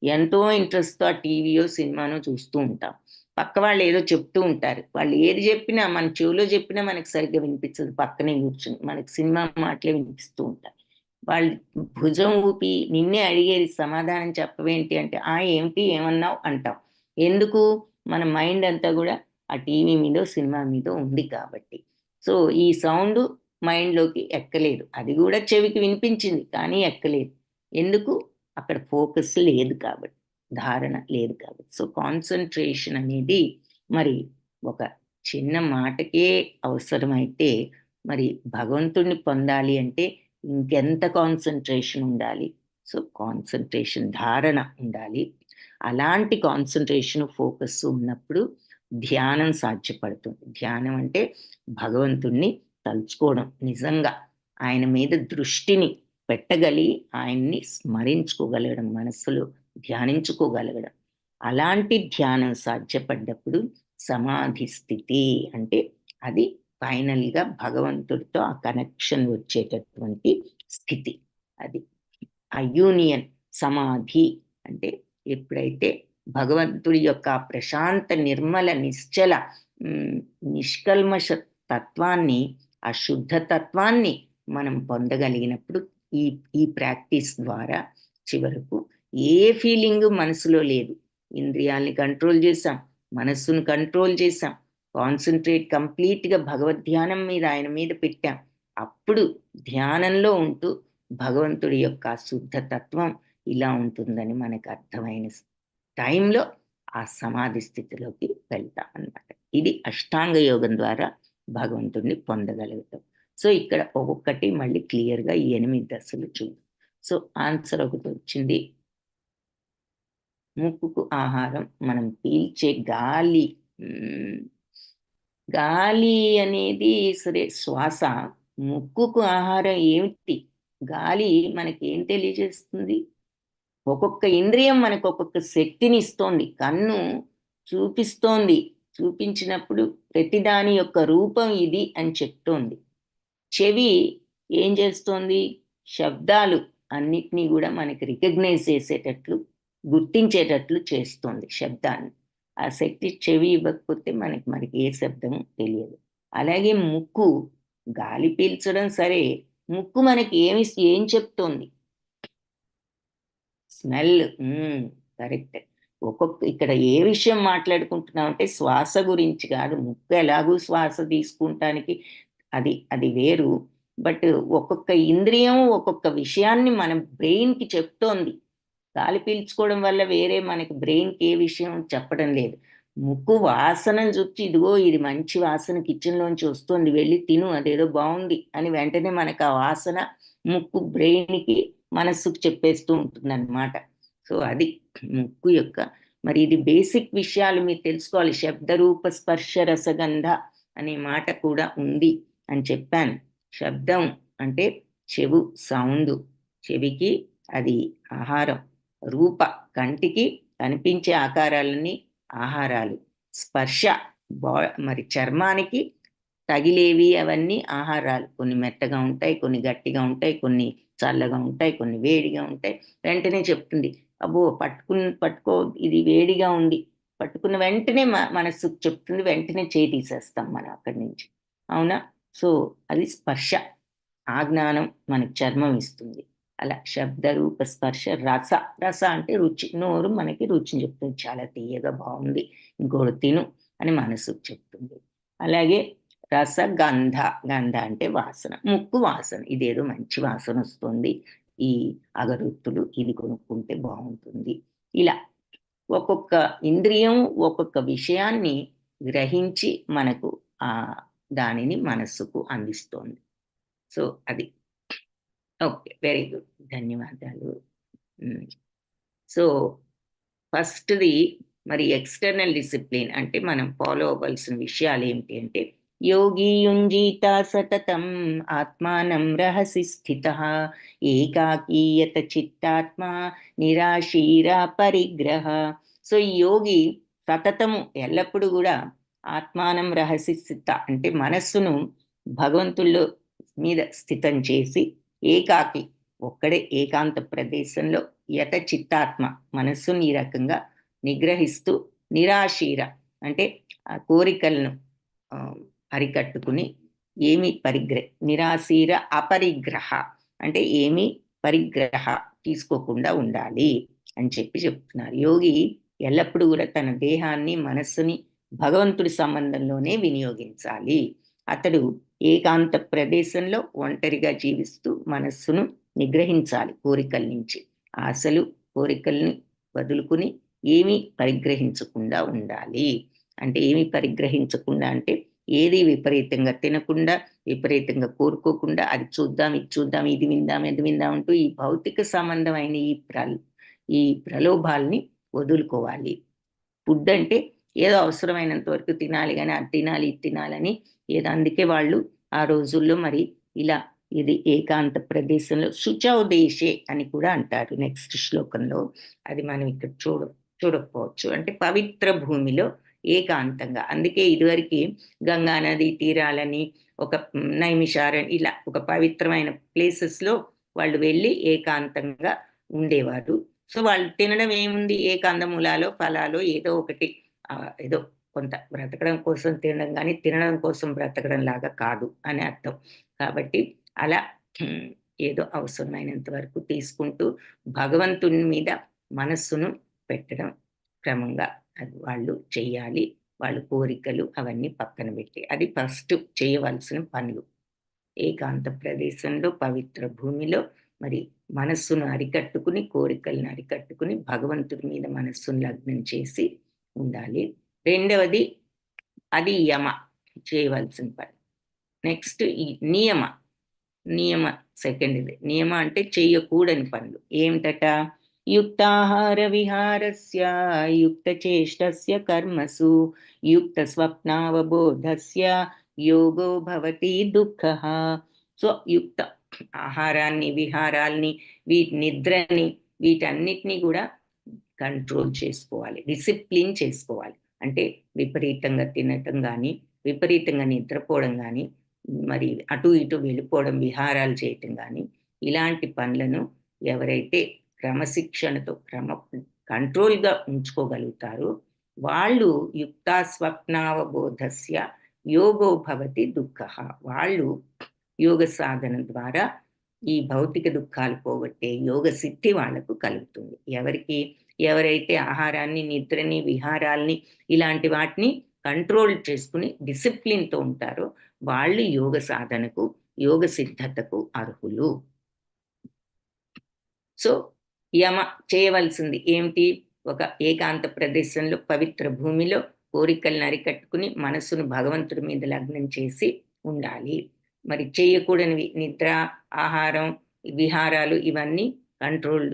ఎంతో ఇంట్రెస్ట్‌తో ఆ టీవీయో, సినిమానో చూస్తూ ఉంటాం. పక్క వాళ్ళు ఏదో చెప్తూ ఉంటారు. వాళ్ళు ఏది చెప్పినా మన చెవిలో చెప్పినా మనకు సరిగ్గా వినిపించదు పక్కనే కూర్చొని. మనకి సినిమా మాటలే వినిపిస్తూ ఉంటాయి. వాళ్ళు భుజం ఊపి నిన్నే అడిగేది సమాధానం చెప్పవేంటి అంటే, "ఆ! ఏమిటి? ఏమన్నావు?" అంటాం. ఎందుకు? మన మైండ్ అంతా గూడా ఆ టీవీ మీదో, సినిమా మీదో ఉంది కాబట్టి. సో, ఈ సౌండు మైండ్‌లోకి ఎక్కలేదు. అది గూడా చెవికి వినిపించింది. కానీ ఎక్కలేదు. ఎందుకు? అక్కడ ఫోకస్ లేదు కాబట్టి. ధారణ లేదు కాబట్టి. సో, కాన్సంట్రేషన్ అనేది మరి ఒక చిన్న మాటకే అవసరమైతే, మరి భగవంతుడిని పొందాలి అంటే ఇంకెంత కాన్సంట్రేషన్ ఉండాలి. సో, కాన్సంట్రేషన్, ధారణ ఉండాలి. అలాంటి కాన్సంట్రేషన్, ఫోకస్ ఉన్నప్పుడు ధ్యానం సాధ్యపడుతుంది. ధ్యానం అంటే భగవంతుడిని తలుచుకోవడం. నిజంగా ఆయన మీద దృష్టిని పెట్టగలిగి ఆయన్ని స్మరించుకోగలగడం, మనస్సులో ధ్యానించుకోగలగడం. అలాంటి ధ్యానం సాధ్యపడ్డప్పుడు సమాధి స్థితి అంటే అది ఫైనల్‌గా భగవంతుడితో ఆ కనెక్షన్ వచ్చేటటువంటి స్థితి. అది. ఆ యూనియన్ సమాధి అంటే ఎప్పుడైతే భగవంతుడి యొక్క ప్రశాంత, నిర్మల, నిశ్చల హ్మ్, నిష్కల్మష తత్వాన్ని, ఆ శుద్ధ తత్వాన్ని మనం పొందగలిగినప్పుడు ఈ ఈ ప్రాక్టీస్ ద్వారా చివరకు ఏ ఫీలింగు మనసులో లేదు. ఇంద్రియాల్ని కంట్రోల్ చేశాం. మనస్సును కంట్రోల్ చేశాం, కాన్సన్ట్రేట్ కంప్లీట్గా భగవద్ధ్యానం మీద ఆయన మీద పెట్టాం. అప్పుడు ధ్యానంలో ఉంటూ భగవంతుడి యొక్క శుద్ధ తత్వం ఇలా ఉంటుందని మనకు అర్థమైన టైంలో ఆ సమాధి స్థితిలోకి వెళ్తాం అన్నమాట. ఇది అష్టాంగ యోగం ద్వారా భగవంతుడిని పొందగలుగుతాం. సో ఇక్కడ ఒక్కొక్కటి మళ్ళీ క్లియర్గా ఈ 8 దశలు చూద్దాం. సో ఆన్సర్ ఒకటి వచ్చింది. ముక్కుకు ఆహారం మనం పీల్చే గాలి. గాలి అనేది సరే శ్వాస. ముక్కుకు ఆహారం ఏమిటి? గాలి మనకి ఏం తెలియజేస్తుంది? ఒక్కొక్క ఇంద్రియం మనకు ఒక్కొక్క శక్తిని ఇస్తోంది. కన్ను చూపిస్తోంది, చూపించినప్పుడు ప్రతిదాని యొక్క రూపం ఇది అని చెప్తోంది. చెవి ఏం చేస్తోంది? శబ్దాలు అన్నిటినీ కూడా మనకి రికగ్నైజ్ చేసేటట్లు, గుర్తించేటట్లు చేస్తోంది శబ్దాన్ని. ఆ శక్తి చెవి ఇవ్వకపోతే మనకి ఏ శబ్దము తెలియదు. అలాగే ముక్కు గాలి పీల్చడం సరే, ముక్కు మనకి ఏం చెప్తోంది? స్మెల్. కరెక్ట్. ఇక్కడ ఏ విషయం మాట్లాడుకుంటున్నాం అంటే శ్వాస గురించి కాదు. ముక్కు ఎలాగూ శ్వాస తీసుకుంటానికి అది వేరు. బట్ ఒక్కొక్క ఇంద్రియం ఒక్కొక్క విషయాన్ని మన బ్రెయిన్కి చెప్తోంది. గాలి పీల్చుకోవడం వల్ల వేరే మనకి బ్రెయిన్కి ఏ విషయం చెప్పడం లేదు. ముక్కు వాసనను చూసి ఇదిగో ఇది మంచి వాసన కిచెన్లోంచి వస్తుంది, వెళ్ళి తిను, అదేదో బాగుంది అని వెంటనే మనకు ఆ వాసన ముక్కు బ్రెయిన్కి మనస్సుకు చెప్పేస్తూ ఉంటుంది అన్నమాట. సో అది ముక్కు యొక్క మరి ఇది బేసిక్ విషయాలు మీరు తెలుసుకోవాలి. శబ్ద రూప స్పర్శ రసగంధ అనే మాట కూడా ఉంది అని చెప్పాను. శబ్దం అంటే చెవు, సౌండ్, చెవికి అది ఆహారం. రూప కంటికి కనిపించే ఆకారాలన్నీ ఆహారాలు. స్పర్శ మరి చర్మానికి తగిలేవి అవన్నీ ఆహారాలు. కొన్ని మెత్తగా ఉంటాయి, కొన్ని గట్టిగా ఉంటాయి, కొన్ని చల్లగా ఉంటాయి, కొన్ని వేడిగా ఉంటాయి. వెంటనే చెప్తుంది, అబ్బో పట్టుకో ఇది వేడిగా ఉంది. పట్టుకున్న వెంటనే మనస్సుకు చెప్తుంది, వెంటనే చేయి తీసేస్తాం మనం అక్కడి నుంచి. అవునా? సో అది స్పర్శ. ఆ జ్ఞానం మనకి చర్మం ఇస్తుంది. అలా శబ్ద రూప స్పర్శ రస. రస అంటే రుచి. నోరు మనకి రుచిని చెప్తుంది, చాలా తీయగా బాగుంది, ఇంకోటి తిను అని మనసుకు చెప్తుంది. అలాగే రస గంధ. గంధ అంటే వాసన. ముక్కు వాసన, ఇదేదో మంచి వాసన వస్తుంది, ఈ అగరొత్తులు ఇది కొనుక్కుంటే బాగుంటుంది. ఇలా ఒక్కొక్క ఇంద్రియం ఒక్కొక్క విషయాన్ని గ్రహించి మనకు ఆ దానిని మనస్సుకు అందిస్తోంది. సో అది ఓకే, వెరీ గుడ్, ధన్యవాదాలు. సో ఫస్ట్ది మరి ఎక్స్టర్నల్ డిసిప్లిన్ అంటే మనం ఫాలో అవ్వాల్సిన విషయాలు ఏమిటి అంటే యోగి యుంజీత సతతం ఆత్మానం రహసి స్థిత ఏకాకీయత చిత్తాత్మ నిరాశీరా పరిగ్రహ. సో ఈ యోగి సతతము ఎల్లప్పుడూ కూడా ఆత్మానం రహసి స్థిత అంటే మనస్సును భగవంతుల్లో మీద స్థితం చేసి ఏకాకి ఒక్కడే ఏకాంత ప్రదేశంలో యత చిత్తాత్మ మనస్సుని ఈ రకంగా నిగ్రహిస్తూ నిరాశీర అంటే ఆ కోరికలను అరికట్టుకుని ఏమి నిరాశీర అపరిగ్రహ అంటే ఏమి పరిగ్రహ తీసుకోకుండా ఉండాలి అని చెప్తున్నారు. యోగి ఎల్లప్పుడూ కూడా తన దేహాన్ని మనస్సుని భగవంతుడి సంబంధంలోనే వినియోగించాలి. అతడు ఏకాంత ప్రదేశంలో ఒంటరిగా జీవిస్తూ మనస్సును నిగ్రహించాలి. కోరికల నుంచి ఆశలు కోరికల్ని వదులుకుని ఏమీ పరిగ్రహించకుండా ఉండాలి. అంటే ఏమి పరిగ్రహించకుండా అంటే ఏది విపరీతంగా తినకుండా, విపరీతంగా కోరుకోకుండా, అది చూద్దాం ఇది చూద్దాం, ఇది విందాం ఇది విందాం అంటూ ఈ భౌతిక సంబంధమైన ఈ ప్రలోభాల్ని వదులుకోవాలి. ఫుడ్ అంటే ఏదో అవసరమైనంత వరకు తినాలి, కానీ అది తినాలి ఇది తినాలని ఏదో. అందుకే వాళ్ళు ఆ రోజుల్లో మరి ఇలా ఇది ఏకాంత ప్రదేశంలో శుచౌదేశే అని కూడా అంటారు నెక్స్ట్ శ్లోకంలో. అది మనం ఇక్కడ చూడకపోవచ్చు. అంటే పవిత్ర భూమిలో ఏకాంతంగా. అందుకే ఇదివరకు గంగా నది తీరాలని ఒక నైమిషారణ్ ఇలా ఒక పవిత్రమైన ప్లేసెస్లో వాళ్ళు వెళ్ళి ఏకాంతంగా ఉండేవారు. సో వాళ్ళు తినడం ఏముంది, ఏ కందమూలాలో ఫలాలో ఏదో ఒకటి ఏదో కొంత బ్రతకడం కోసం తినడం, కానీ తినడం కోసం బ్రతకడం లాగా కాదు అని అర్థం. కాబట్టి అలా ఏదో అవసరమైనంత వరకు తీసుకుంటూ భగవంతుని మీద మనస్సును పెట్టడం క్రమంగా అది వాళ్ళు చెయ్యాలి. వాళ్ళు కోరికలు అవన్నీ పక్కన పెట్టి. అది ఫస్ట్ చేయవలసిన పనులు. ఏకాంత ప్రదేశంలో, పవిత్ర భూమిలో మరి మనస్సును అరికట్టుకుని, కోరికలను అరికట్టుకుని, భగవంతుడి మీద మనస్సును లగ్నం చేసి ఉండాలి. రెండవది అది యమ చేయవలసిన పని. నెక్స్ట్ ఈ నియమ. నియమ సెకండ్‌ది. నియమ అంటే చెయ్యకూడని పనులు. ఏమిటట? యుక్తాహార విహారస్య, యుక్తచేష్టస్య కర్మసు, యుక్త స్వప్నావబోధస్య యోగో భవతి దుఃఖః. సో, యుక్త ఆహారాన్ని, విహారాల్ని, నిద్రని వీటన్నిటిని కూడా కంట్రోల్ చేసుకోవాలి. డిసిప్లిన్ చేసుకోవాలి. అంటే విపరీతంగా తినటం గానీ, విపరీతంగా నిద్రపోవడం గానీ, మరి అటు ఇటు వెళ్ళిపోవడం, విహారాలు చేయటం గానీ, ఇలాంటి పనులను ఎవరైతే క్రమశిక్షణతో కంట్రోల్‌గా ఉంచుకోగలుగుతారో, వాళ్ళు యుక్తా స్వప్నావబోధస్య యోగో భవతి దుఃఖః. వాళ్ళు యోగ సాధన ద్వారా ఈ భౌతిక దుఃఖాలు పోగొట్టే యోగ సిద్ధి వాళ్ళకు కలుగుతుంది. ఎవరైతే ఆహారాన్ని, నిద్రని, విహారాల్ని ఇలాంటి వాటిని కంట్రోల్ చేసుకుని డిసిప్లిన్‌తో ఉంటారో వాళ్ళు యోగ సాధనకు, యోగ సిద్ధతకు అర్హులు. సో, యమ చేయవలసింది ఏమిటి? ఒక ఏకాంత ప్రదేశంలో, పవిత్ర భూమిలో కోరికలను అరికట్టుకుని, మనస్సును భగవంతుడి మీద లగ్నం చేసి ఉండాలి. మరి చేయకూడనివి నిద్ర, ఆహారం, విహారాలు ఇవన్నీ కంట్రోల్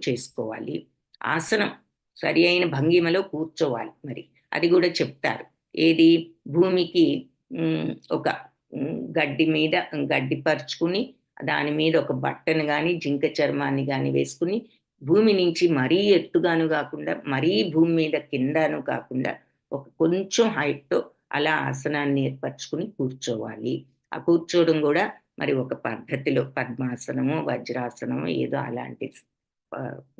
చేసుకోవాలి. ఆసనం సరి అయిన భంగిమలో కూర్చోవాలి మరి. అది కూడా చెప్తారు. ఏది? భూమికి ఒక గడ్డి పరుచుకుని, దాని మీద ఒక బట్టను గానీ, జింక చర్మాన్ని గానీ వేసుకుని, భూమి నుంచి మరీ ఎత్తుగాను గాకుండా, మరీ భూమి మీద కిందను కాకుండా, ఒక కొంచెం హైట్‌తో అలా ఆసనాన్ని ఏర్పరచుకుని కూర్చోవాలి. ఆ కూర్చోవడం గూడా మరి ఒక పద్ధతిలో పద్మాసనమో, వజ్రాసనమో ఏదో అలాంటి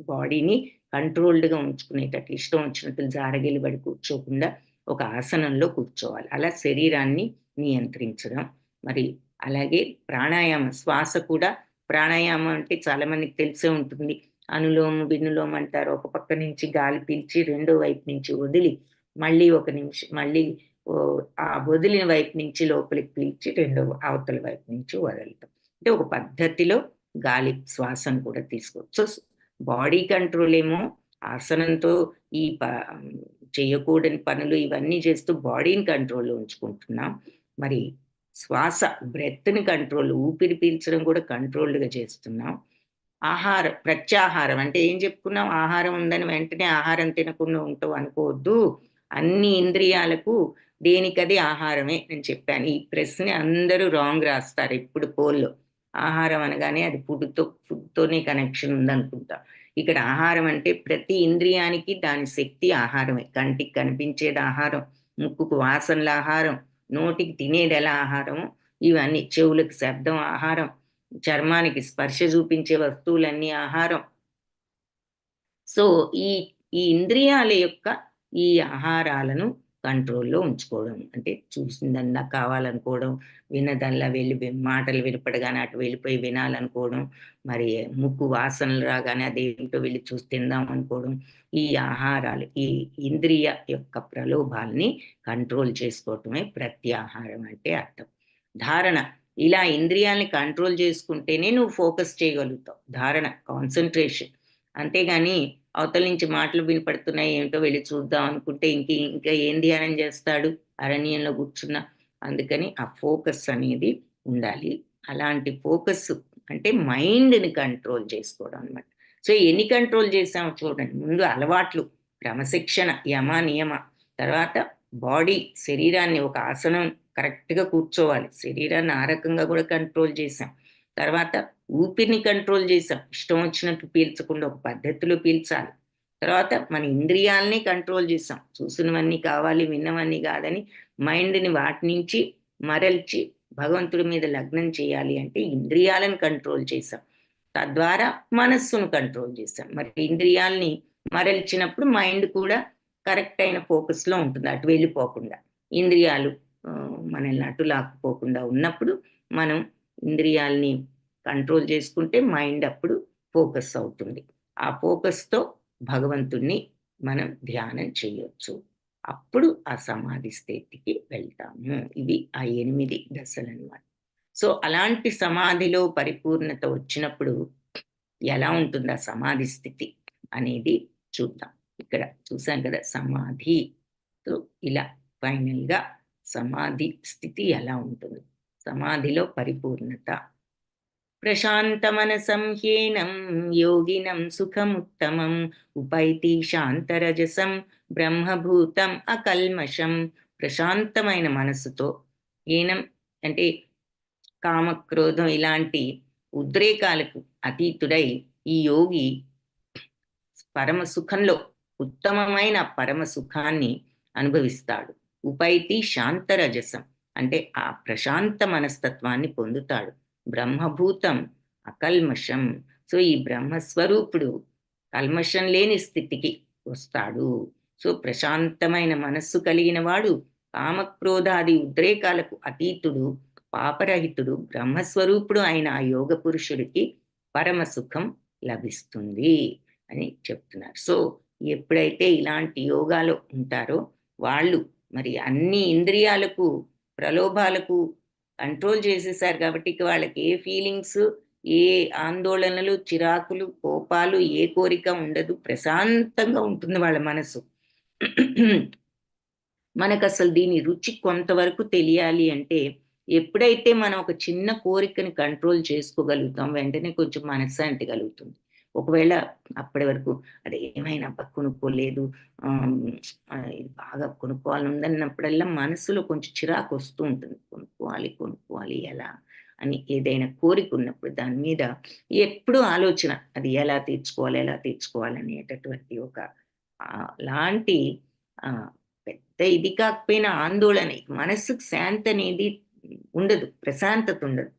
బాడీని కంట్రోల్డ్‌గా ఉంచుకునేటట్లు, ఇష్టం వచ్చినట్లు జారగిలిబడి కూర్చోకుండా ఒక ఆసనంలో కూర్చోవాలి. అలా శరీరాన్ని నియంత్రించడం. మరి అలాగే ప్రాణాయామం, శ్వాస కూడా ప్రాణాయామం అంటే చాలా మందికి తెలిసే ఉంటుంది. అనులోమ్, వినులోమ్ అంటారు. ఒక పక్క నుంచి గాలి పీల్చి రెండో వైపు నుంచి వదిలి, మళ్ళీ ఒక నిమిషం మళ్ళీ ఆ వదిలిన వైపు నుంచి లోపలికి పీల్చి అవతల వైపు నుంచి వదలటం. అంటే ఒక పద్ధతిలో గాలి శ్వాసను కూడా తీసుకోవచ్చు. సో, బాడీ కంట్రోల్ ఏమో ఆసనంతో ఈ చేయకూడని పనులు ఇవన్నీ చేస్తూ బాడీని కంట్రోల్‌లో ఉంచుకుంటున్నాం. మరి శ్వాస బ్రెత్‌ని ఊపిరి పీల్చడం కూడా కంట్రోల్డ్‌గా చేస్తున్నాం. ప్రత్యాహారం అంటే ఏం చెప్పుకున్నాం? ఆహారం ఉందని వెంటనే ఆహారం తినకుండా ఉంటాం అనుకోవద్దు. అన్ని ఇంద్రియాలకు దేనికది ఆహారమే నేను చెప్పాను. ఈ ప్రశ్న అందరూ రాంగ్ రాస్తారు ఎప్పుడు పోల్‌లో. ఆహారం అనగానే అది ఫుడ్‌తోనే కనెక్షన్ ఉందనుకుంటా. ఇక్కడ ఆహారం అంటే ప్రతి ఇంద్రియానికి దాని శక్తి ఆహారమే. కంటికి కనిపించేది ఆహారం, ముక్కుకు వాసనల ఆహారం, నోటికి తినేదెలా ఆహారమో ఇవన్నీ, చెవులకు శబ్దం ఆహారం, చర్మానికి స్పర్శ చూపించే వస్తువులన్నీ ఆహారం. సో, ఈ ఈ ఇంద్రియాల యొక్క ఈ ఆహారాలను కంట్రోల్‌లో ఉంచుకోవడం. అంటే చూసిందల్లా కావాలనుకోవడం, విన్నదల్లా మాటలు వినపడగానే అటు వెళ్ళిపోయి వినాలనుకోవడం, మరి ముక్కు వాసనలు రాగానే అదేంటో వెళ్లి చూసి తిందాం అనుకోవడం. ఈ ఆహారాలు, ఈ ఇంద్రియ యొక్క ప్రలోభాల్ని కంట్రోల్ చేసుకోవటమే ప్రత్యాహారం అంటే అర్థం. ధారణ. ఇలా ఇంద్రియాల్ని కంట్రోల్ చేసుకుంటేనే నువ్వు ఫోకస్ చేయగలుగుతావు. ధారణ, కాన్సంట్రేషన్. అంతేగాని అవతల నుంచి మాటలు వినపడుతున్నాయి ఏమిటో వెళ్లి చూద్దాం అనుకుంటే ఇంకా ఏం ధ్యానం చేస్తాడు అరణ్యంలో కూర్చున్నా. అందుకని ఆ ఫోకస్ అనేది ఉండాలి. అలాంటి ఫోకస్ అంటే మైండ్‌ని కంట్రోల్ చేసుకోవడం అన్నమాట. సో, ఎన్ని కంట్రోల్ చేసామో చూడండి. ముందు అలవాట్లు, క్రమశిక్షణ, యమ, నియమ. తర్వాత బాడీ, శరీరాన్ని ఒక ఆసనం కరెక్ట్‌గా కూర్చోవాలి. శరీరాన్ని ఆ రకంగా కూడా కంట్రోల్ చేశాం. తర్వాత ఊపిరిని కంట్రోల్ చేశాం. ఇష్టం వచ్చినట్టు పీల్చకుండా ఒక పద్ధతిలో పీల్చాలి. తర్వాత మన ఇంద్రియాల్ని కంట్రోల్ చేశాం. చూసినవన్నీ కావాలి, విన్నవన్నీ కాదని మైండ్‌ని వాటి నుంచి మరల్చి భగవంతుడి మీద లగ్నం చేయాలి అంటే ఇంద్రియాలను కంట్రోల్ చేశాం. తద్వారా మనస్సును కంట్రోల్ చేశాం. మరి ఇంద్రియాల్ని మరల్చినప్పుడు మైండ్ కూడా కరెక్ట్ అయిన ఫోకస్‌లో ఉంటుంది. అటు వెళ్ళిపోకుండా. ఇంద్రియాలు మనల్ని అటు లాక్కుపోకుండా ఉన్నప్పుడు మనం ఇంద్రియాల్ని కంట్రోల్ చేసుకుంటే మైండ్ అప్పుడు ఫోకస్ అవుతుంది. ఆ ఫోకస్‌తో భగవంతుడిని మనం ధ్యానం చేయొచ్చు. అప్పుడు ఆ సమాధి స్థితికి వెళ్తాము. ఇవి ఆ 8 దశలన్నమాట. సో, అలాంటి సమాధిలో పరిపూర్ణత వచ్చినప్పుడు ఎలా ఉంటుంది ఆ సమాధి స్థితి అనేది చూద్దాం. ఇక్కడ చూసాం కదా సమాధి. సో, ఇలా ఫైనల్‌గా సమాధి స్థితి ఎలా ఉంటుంది? సమాధిలో పరిపూర్ణత. ప్రశాంతమనసం హ్యేనం యోగినం సుఖముత్తమం ఉపైతి శాంతరజసం బ్రహ్మభూతం అకల్మషం. ప్రశాంతమైన మనస్సుతో హీనం అంటే కామక్రోధం ఇలాంటి ఉద్రేకాలకు అతీతుడై ఈ యోగి పరమ సుఖంలో ఉత్తమమైన పరమ సుఖాన్ని అనుభవిస్తాడు. ఉపైతి శాంతరజసం అంటే ఆ ప్రశాంత మనస్తత్వాన్ని పొందుతాడు. బ్రహ్మభూతం అకల్మషం. సో ఈ బ్రహ్మస్వరూపుడు కల్మషం లేని స్థితికి వస్తాడు. సో ప్రశాంతమైన మనస్సు కలిగిన వాడు కామక్రోధాది ఉద్రేకాలకు అతీతుడు, పాపరహితుడు, బ్రహ్మస్వరూపుడు అయిన ఆ యోగ పురుషుడికి పరమ సుఖం లభిస్తుంది అని చెప్తున్నారు. సో ఎప్పుడైతే ఇలాంటి యోగాలో ఉంటారో వాళ్ళు మరి అన్ని ఇంద్రియాలకు ప్రలోభాలకు కంట్రోల్ చేసేసారు కాబట్టి ఇక వాళ్ళకి ఏ ఫీలింగ్స్, ఏ ఆందోళనలు, చిరాకులు, కోపాలు, ఏ కోరిక ఉండదు. ప్రశాంతంగా ఉంటుంది వాళ్ళ మనసు. మనకసలు దీని రుచి కొంతవరకు తెలియాలి అంటే, ఎప్పుడైతే మనం ఒక చిన్న కోరికని కంట్రోల్ చేసుకోగలుగుతాం, వెంటనే కొంచెం మనశ్శాంతి కలుగుతుంది. ఒకవేళ అప్పటి వరకు అదే ఏమైనా అబ్బా కొనుక్కోలేదు, ఇది బాగా కొనుక్కోవాలని ఉందన్నప్పుడల్లా మనసులో కొంచెం చిరాకు వస్తూ ఉంటుంది. కొనుక్కోవాలి, కొనుక్కోవాలి ఎలా అని ఏదైనా కోరిక ఉన్నప్పుడు దాని మీద ఎప్పుడూ ఆలోచన అది ఎలా తీర్చుకోవాలి, ఎలా తీర్చుకోవాలి అనేటటువంటి ఒక లాంటి ఆహ్, పెద్ద ఇది కాకపోయినా ఆందోళన, మనస్సుకు శాంతి అనేది ఉండదు. ప్రశాంతత ఉండదు.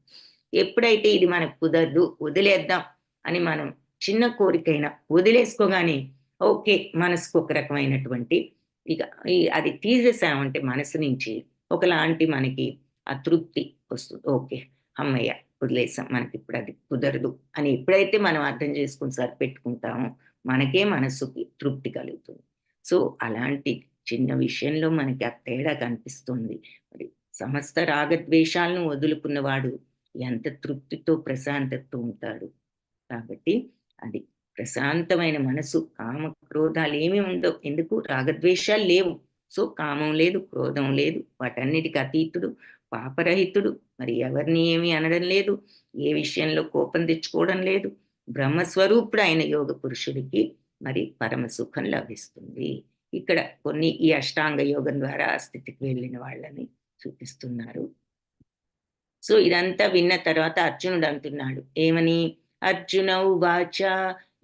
ఎప్పుడైతే ఇది మనకు కుదరదు, వదిలేద్దాం అని మనం చిన్న కోరికైనా వదిలేసుకోగానే ఓకే. మనసుకు ఒక రకమైనటువంటి ఇక అది తీసేసామంటే మనసు నుంచి ఒకలాంటి మనకి ఆ తృప్తి వస్తుంది. ఓకే. హమ్మయ్య! వదిలేసాం. మనకిప్పుడు అది కుదరదు అని ఎప్పుడైతే మనం అర్థం చేసుకొని సరిపెట్టుకుంటామో మనకే మనస్సుకి తృప్తి కలుగుతుంది. సో, అలాంటి చిన్న విషయంలో మనకి ఆ తేడా కనిపిస్తుంది. మరి సమస్త రాగద్వేషాలను వదులుకున్నవాడు ఎంత తృప్తితో, ప్రశాంతతతో ఉంటాడు. కాబట్టి అది ప్రశాంతమైన మనసు, కామ క్రోధాలేమి ఉండవు. ఎందుకు? రాగద్వేషాలు లేవు. సో, కామం లేదు, క్రోధం లేదు. వాటన్నిటికి అతీతుడు, పాపరహితుడు. మరి ఎవరిని ఏమి అనడం లేదు. ఏ విషయంలో కోపం తెచ్చుకోవడం లేదు. బ్రహ్మస్వరూపుడు అయిన యోగ పురుషుడికి మరి పరమ సుఖం లభిస్తుంది. ఇక్కడ కొన్ని ఈ అష్టాంగ యోగం ద్వారా ఆ స్థితికి వెళ్ళిన వాళ్ళని చూపిస్తున్నారు. సో ఇదంతా విన్న తర్వాత అర్జునుడు అంటున్నాడు ఏమని? అర్జున ఉవాచ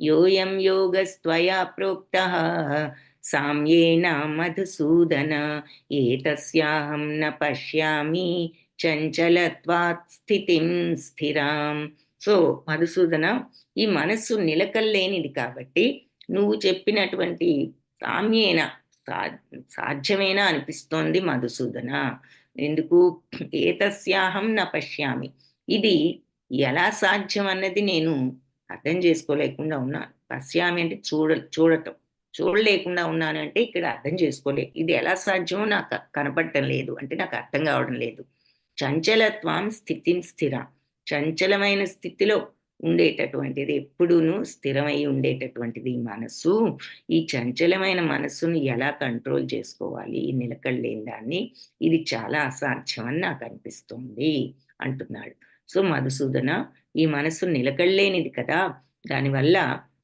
యోయం యోగస్త్వయా ప్రోక్త సామ్యేన మధుసూదన ఏతస్యాహం న పశ్యామి చంచలత్వాత్ స్థితిం స్థిరాం. సో మధుసూదన, ఈ మనస్సు నిలకల్లేనిది కాబట్టి నువ్వు చెప్పినటువంటి సామ్యేన సాధ్యమేనా అనిపిస్తోంది మధుసూదన. ఎందుకు? ఏతస్యాహం న పశ్యామి. ఇది ఎలా సాధ్యం అన్నది నేను అర్థం చేసుకోలేకుండా ఉన్నాను. పశ్యామి అంటే చూడటం. చూడలేకుండా ఉన్నానంటే ఇక్కడ అర్థం చేసుకోలే. ఇది ఎలా సాధ్యమో నాకు కనపడటం లేదు. అంటే నాకు అర్థం కావడం లేదు. చంచలత్వం స్థితిం స్థిర. చంచలమైన స్థితిలో ఉండేటటువంటిది, ఎప్పుడూను స్థిరమై ఉండేటటువంటిది ఈ మనస్సు. ఈ చంచలమైన మనస్సును ఎలా కంట్రోల్ చేసుకోవాలి, ఈ నిలకడలేని దాన్ని, ఇది చాలా అసాధ్యం అని నాకు అనిపిస్తుంది అంటున్నాడు. సో మధుసూదన, ఈ మనస్సు నిలకడలేనిది కదా, దానివల్ల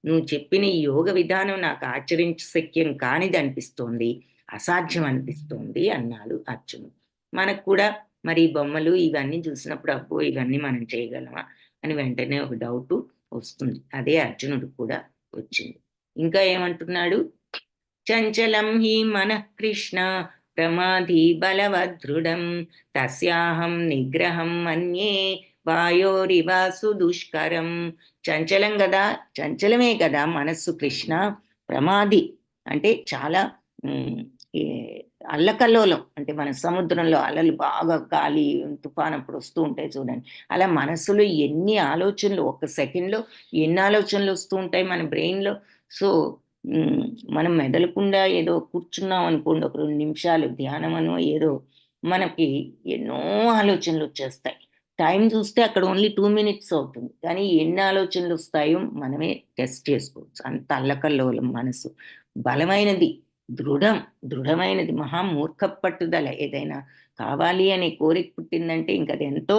నువ్వు చెప్పిన ఈ యోగ విధానం నాకు ఆచరించశక్యం కానిది అనిపిస్తోంది, అసాధ్యం అనిపిస్తోంది అన్నాడు అర్జునుడు. మనకు కూడా మరి ఈ బొమ్మలు ఇవన్నీ చూసినప్పుడు అబ్బో ఇవన్నీ మనం చేయగలమా అని వెంటనే ఒక డౌట్ వస్తుంది. అదే అర్జునుడు కూడా వచ్చింది. ఇంకా ఏమంటున్నాడు? చంచలం హి మనః కృష్ణ ప్రమాధి బలవదృఢం తస్యాహం నిగ్రహం మన్యే వాయోరివాసు దుష్కరం. చంచలం కదా, చంచలమే కదా మనస్సు కృష్ణ. ప్రమాది అంటే చాలా అల్లకల్లోలం, అంటే మన సముద్రంలో అలలు బాగా గాలి తుఫాన్ అప్పుడు వస్తూ ఉంటాయి చూడండి. అలా మనస్సులో ఎన్ని ఆలోచనలు ఒక్క సెకండ్లో ఎన్ని ఆలోచనలు వస్తూ ఉంటాయి మన బ్రెయిన్లో. సో మనం మెదలకుండా ఏదో కూర్చున్నాం అనుకోండి, ఒక 2 నిమిషాలు ధ్యానమనో ఏదో, మనకి ఎన్నో ఆలోచనలు వచ్చేస్తాయి. టైం చూస్తే అక్కడ ఓన్లీ 2 మినిట్స్ అవుతుంది. కానీ ఎన్ని ఆలోచనలు వస్తాయో మనమే టెస్ట్ చేసుకోవచ్చు. అంత అల్లకల్లోలం మనసు. బలమైనది, దృఢం, దృఢమైనది, మహా మూర్ఖ పట్టుదల. ఏదైనా కావాలి అనే కోరిక పుట్టిందంటే ఇంక అది ఎంతో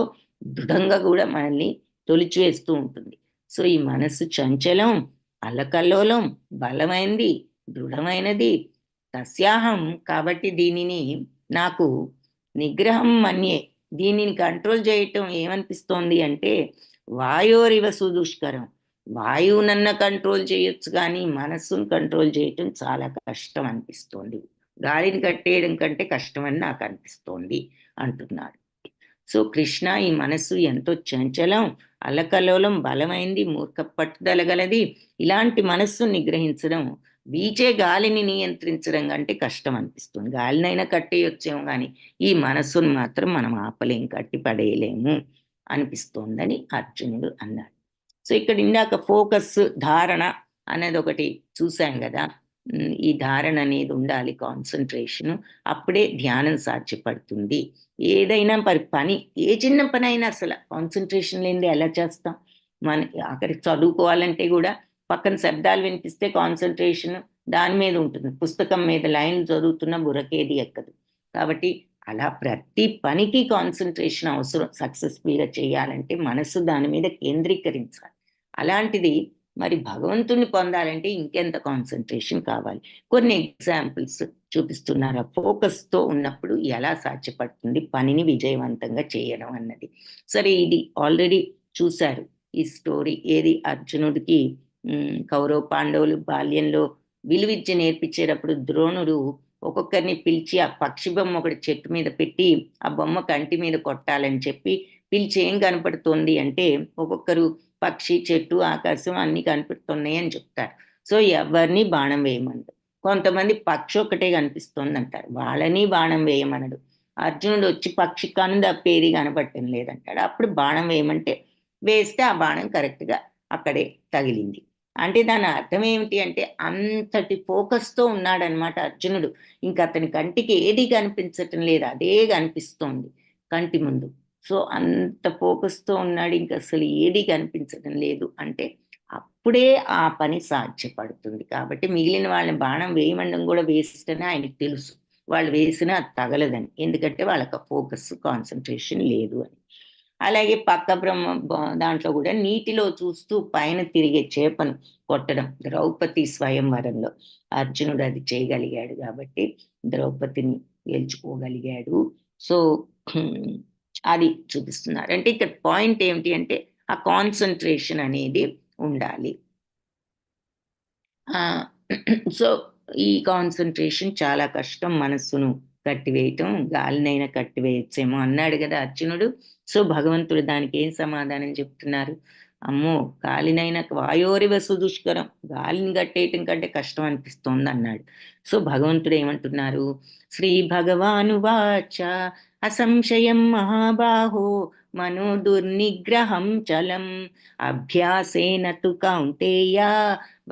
దృఢంగా కూడా మనల్ని తొలిచివేస్తూ ఉంటుంది. సో ఈ మనస్సు చంచలం, అల్లకల్లోలం, బలమైనది, దృఢమైనది. తస్యాహం, కాబట్టి దీనిని నాకు నిగ్రహం మన్యే, దీనిని కంట్రోల్ చేయటం ఏమనిపిస్తోంది అంటే వాయోరివ సుదుష్కరం. వాయువునన్నా కంట్రోల్ చేయొచ్చు కానీ మనస్సును కంట్రోల్ చేయటం చాలా కష్టం అనిపిస్తోంది. గాలిని కట్టేయడం కంటే కష్టమని నాకు అనిపిస్తోంది అంటున్నాడు. సో కృష్ణ, ఈ మనస్సు ఎంతో చంచలం, అల్లకల్లోలం, బలమైంది, మూర్ఖ పట్టుదల గలది. ఇలాంటి మనస్సు నిగ్రహించడం వీచే గాలిని నియంత్రించడం కంటే కష్టం అనిపిస్తుంది. గాలినైనా కట్టేయొచ్చేమో కానీ ఈ మనస్సును మాత్రం మనం ఆపలేం, కట్టి పడేయలేము అనిపిస్తోందని అర్జునుడు అన్నాడు. సో ఇక్కడ ఇందాక ఫోకస్, ధారణ అనేది ఒకటి చూసాం కదా. ఈ ధారణ అనేది ఉండాలి, కాన్సన్ట్రేషన్. అప్పుడే ధ్యానం సాధ్యపడుతుంది. ఏదైనా పని, ఏ చిన్న పని అయినా అసలు కాన్సన్ట్రేషన్ లేనిది ఎలా చేస్తాం? మన అక్కడికి చదువుకోవాలంటే కూడా పక్కన శబ్దాలు వినిపిస్తే కాన్సన్ట్రేషన్ దాని మీద ఉంటుంది. పుస్తకం మీద లైన్లు చదువుతున్న బుర్రకేది ఎక్కదు. కాబట్టి అలా ప్రతి పనికి కాన్సన్ట్రేషన్ అవసరం. సక్సెస్ఫుల్గా చేయాలంటే మనసు దాని మీద కేంద్రీకరించాలి. అలాంటిది మరి భగవంతుని పొందాలంటే ఇంకెంత కాన్సన్ట్రేషన్ కావాలి. కొన్ని ఎగ్జాంపుల్స్ చూపిస్తున్నారు. ఫోకస్తో ఉన్నప్పుడు ఎలా సాధ్యపడుతుంది పనిని విజయవంతంగా చేయడం అన్నది. సరే, ఇది ఆల్రెడీ చూశారు ఈ స్టోరీ. ఏది అర్జునుడికి కౌరవ పాండవులు బాల్యంలో విలువిద్య నేర్పించేటప్పుడు ద్రోణుడు ఒక్కొక్కరిని పిలిచి ఆ పక్షి బొమ్మ ఒకటి చెట్టు మీద పెట్టి ఆ బొమ్మ కంటి మీద కొట్టాలని చెప్పి పిలిచి ఏం కనపడుతోంది అంటే ఒక్కొక్కరు పక్షి, చెట్టు, ఆకాశం అన్ని కనిపిస్తున్నాయి అని చెప్తారు. సో ఎవరిని బాణం వేయమనడు. కొంతమంది పక్షి ఒక్కటే కనిపిస్తుంది అంటారు, వాళ్ళని బాణం వేయమనడు. అర్జునుడు వచ్చి పక్షి కను తప్పేది కనపడటం లేదంటాడు. అప్పుడు బాణం వేయమంటే వేస్తే ఆ బాణం కరెక్ట్గా అక్కడే తగిలింది. అంటే దాని అర్థం ఏమిటి అంటే అంతటి ఫోకస్తో ఉన్నాడనమాట అర్జునుడు. ఇంకా అతని కంటికి ఏది కనిపించటం లేదు, అదే కనిపిస్తోంది కంటి ముందు. సో అంత ఫోకస్తో ఉన్నాడు, ఇంక అసలు ఏది కనిపించడం లేదు అంటే అప్పుడే ఆ పని సాధ్యపడుతుంది. కాబట్టి మిగిలిన వాళ్ళని బాణం వేయమండం కూడా వేస్ట్ అని ఆయనకు తెలుసు. వాళ్ళు వేసినా అది తగలదని, ఎందుకంటే వాళ్ళకి ఫోకస్, కాన్సన్ట్రేషన్ లేదు అని. అలాగే పక్క దాంట్లో కూడా నీటిలో చూస్తూ పైన తిరిగే చేపను కొట్టడం, ద్రౌపది స్వయంవరంలో అర్జునుడు అది చేయగలిగాడు కాబట్టి ద్రౌపదిని గెలుచుకోగలిగాడు. సో అది చూపిస్తున్నారు. అంటే ఇక్కడ పాయింట్ ఏమిటి అంటే ఆ కాన్సన్ట్రేషన్ అనేది ఉండాలి. సో ఈ కాన్సన్ట్రేషన్ చాలా కష్టం. మనస్సును కట్టివేయటం, గాలినైనా కట్టివేయచ్చేమో అన్నాడు కదా అర్జునుడు. సో భగవంతుడు దానికి ఏం సమాధానం చెప్తున్నారు? అమ్మో, గాలినైనా వాయోరివ సుదుష్కరం, గాలిని కట్టేయటం కంటే కష్టం అనిపిస్తోంది అన్నాడు. సో భగవంతుడు ఏమంటున్నారు? శ్రీ భగవానువాచ అసంశయం మహాబాహో మనో దుర్నిగ్రహం చలం అభ్యాసేన తు కౌంతేయ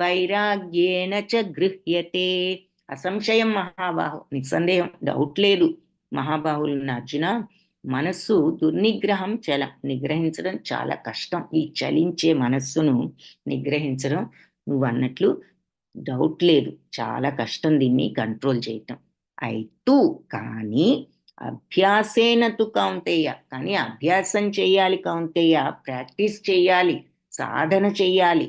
వైరాగ్యేణ చ గృహ్యతే. అసంశయం మహాబాహు, నిస్సందేహం, డౌట్ లేదు మహాబాహులున్న అర్జున, మనస్సు దుర్నిగ్రహం చలం, నిగ్రహించడం చాలా కష్టం. ఈ చలించే మనస్సును నిగ్రహించడం నువ్వు అన్నట్లు డౌట్ లేదు, చాలా కష్టం దీన్ని కంట్రోల్ చేయటం. అయితూ కానీ అభ్యాసేన తు కౌంతేయ, కానీ అభ్యాసం చేయాలి కౌంతేయ, ప్రాక్టీస్ చేయాలి, సాధన చేయాలి.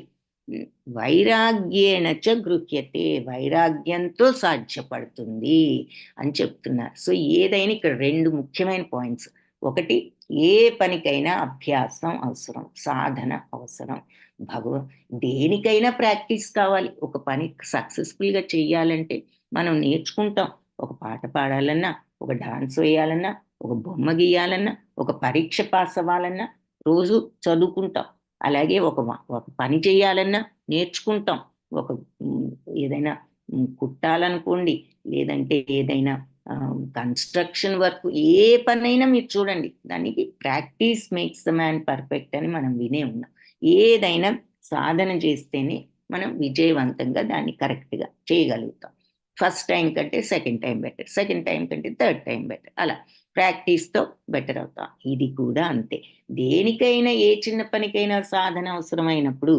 వైరాగ్యేణ చ గృహ్యతే, వైరాగ్యంతో సాధ్యపడుతుంది అని చెప్తున్నారు. సో ఏదైనా ఇక్కడ రెండు ముఖ్యమైన పాయింట్స్. ఒకటి, ఏ పనికైనా అభ్యాసం అవసరం, సాధన అవసరం. దేనికైనా ప్రాక్టీస్ కావాలి. ఒక పని సక్సెస్ఫుల్గా చేయాలంటే మనం నేర్చుకుంటాం. ఒక పాట పాడాలన్నా, ఒక డాన్స్ వేయాలన్నా, ఒక బొమ్మ గీయాలన్నా, ఒక పరీక్ష పాస్ అవ్వాలన్నా రోజు చదువుకుంటాం. అలాగే ఒక పని చేయాలన్నా నేర్చుకుంటాం. ఒక ఏదైనా కుట్టాలనుకోండి, లేదంటే ఏదైనా కన్స్ట్రక్షన్ వర్క్, ఏ పనైనా మీరు చూడండి, దానికి practice makes the man perfect అని మనం వినే ఉన్నాం. ఏదైనా సాధన చేస్తేనే మనం విజయవంతంగా దాన్ని కరెక్ట్గా చేయగలుగుతాం. ఫస్ట్ టైం కంటే second time better, second time కంటే థర్డ్ టైం బెటర్, అలా ప్రాక్టీస్తో బెటర్ అవుతాం. ఇది కూడా అంతే. దేనికైనా ఏ చిన్న పనికైనా సాధన అవసరమైనప్పుడు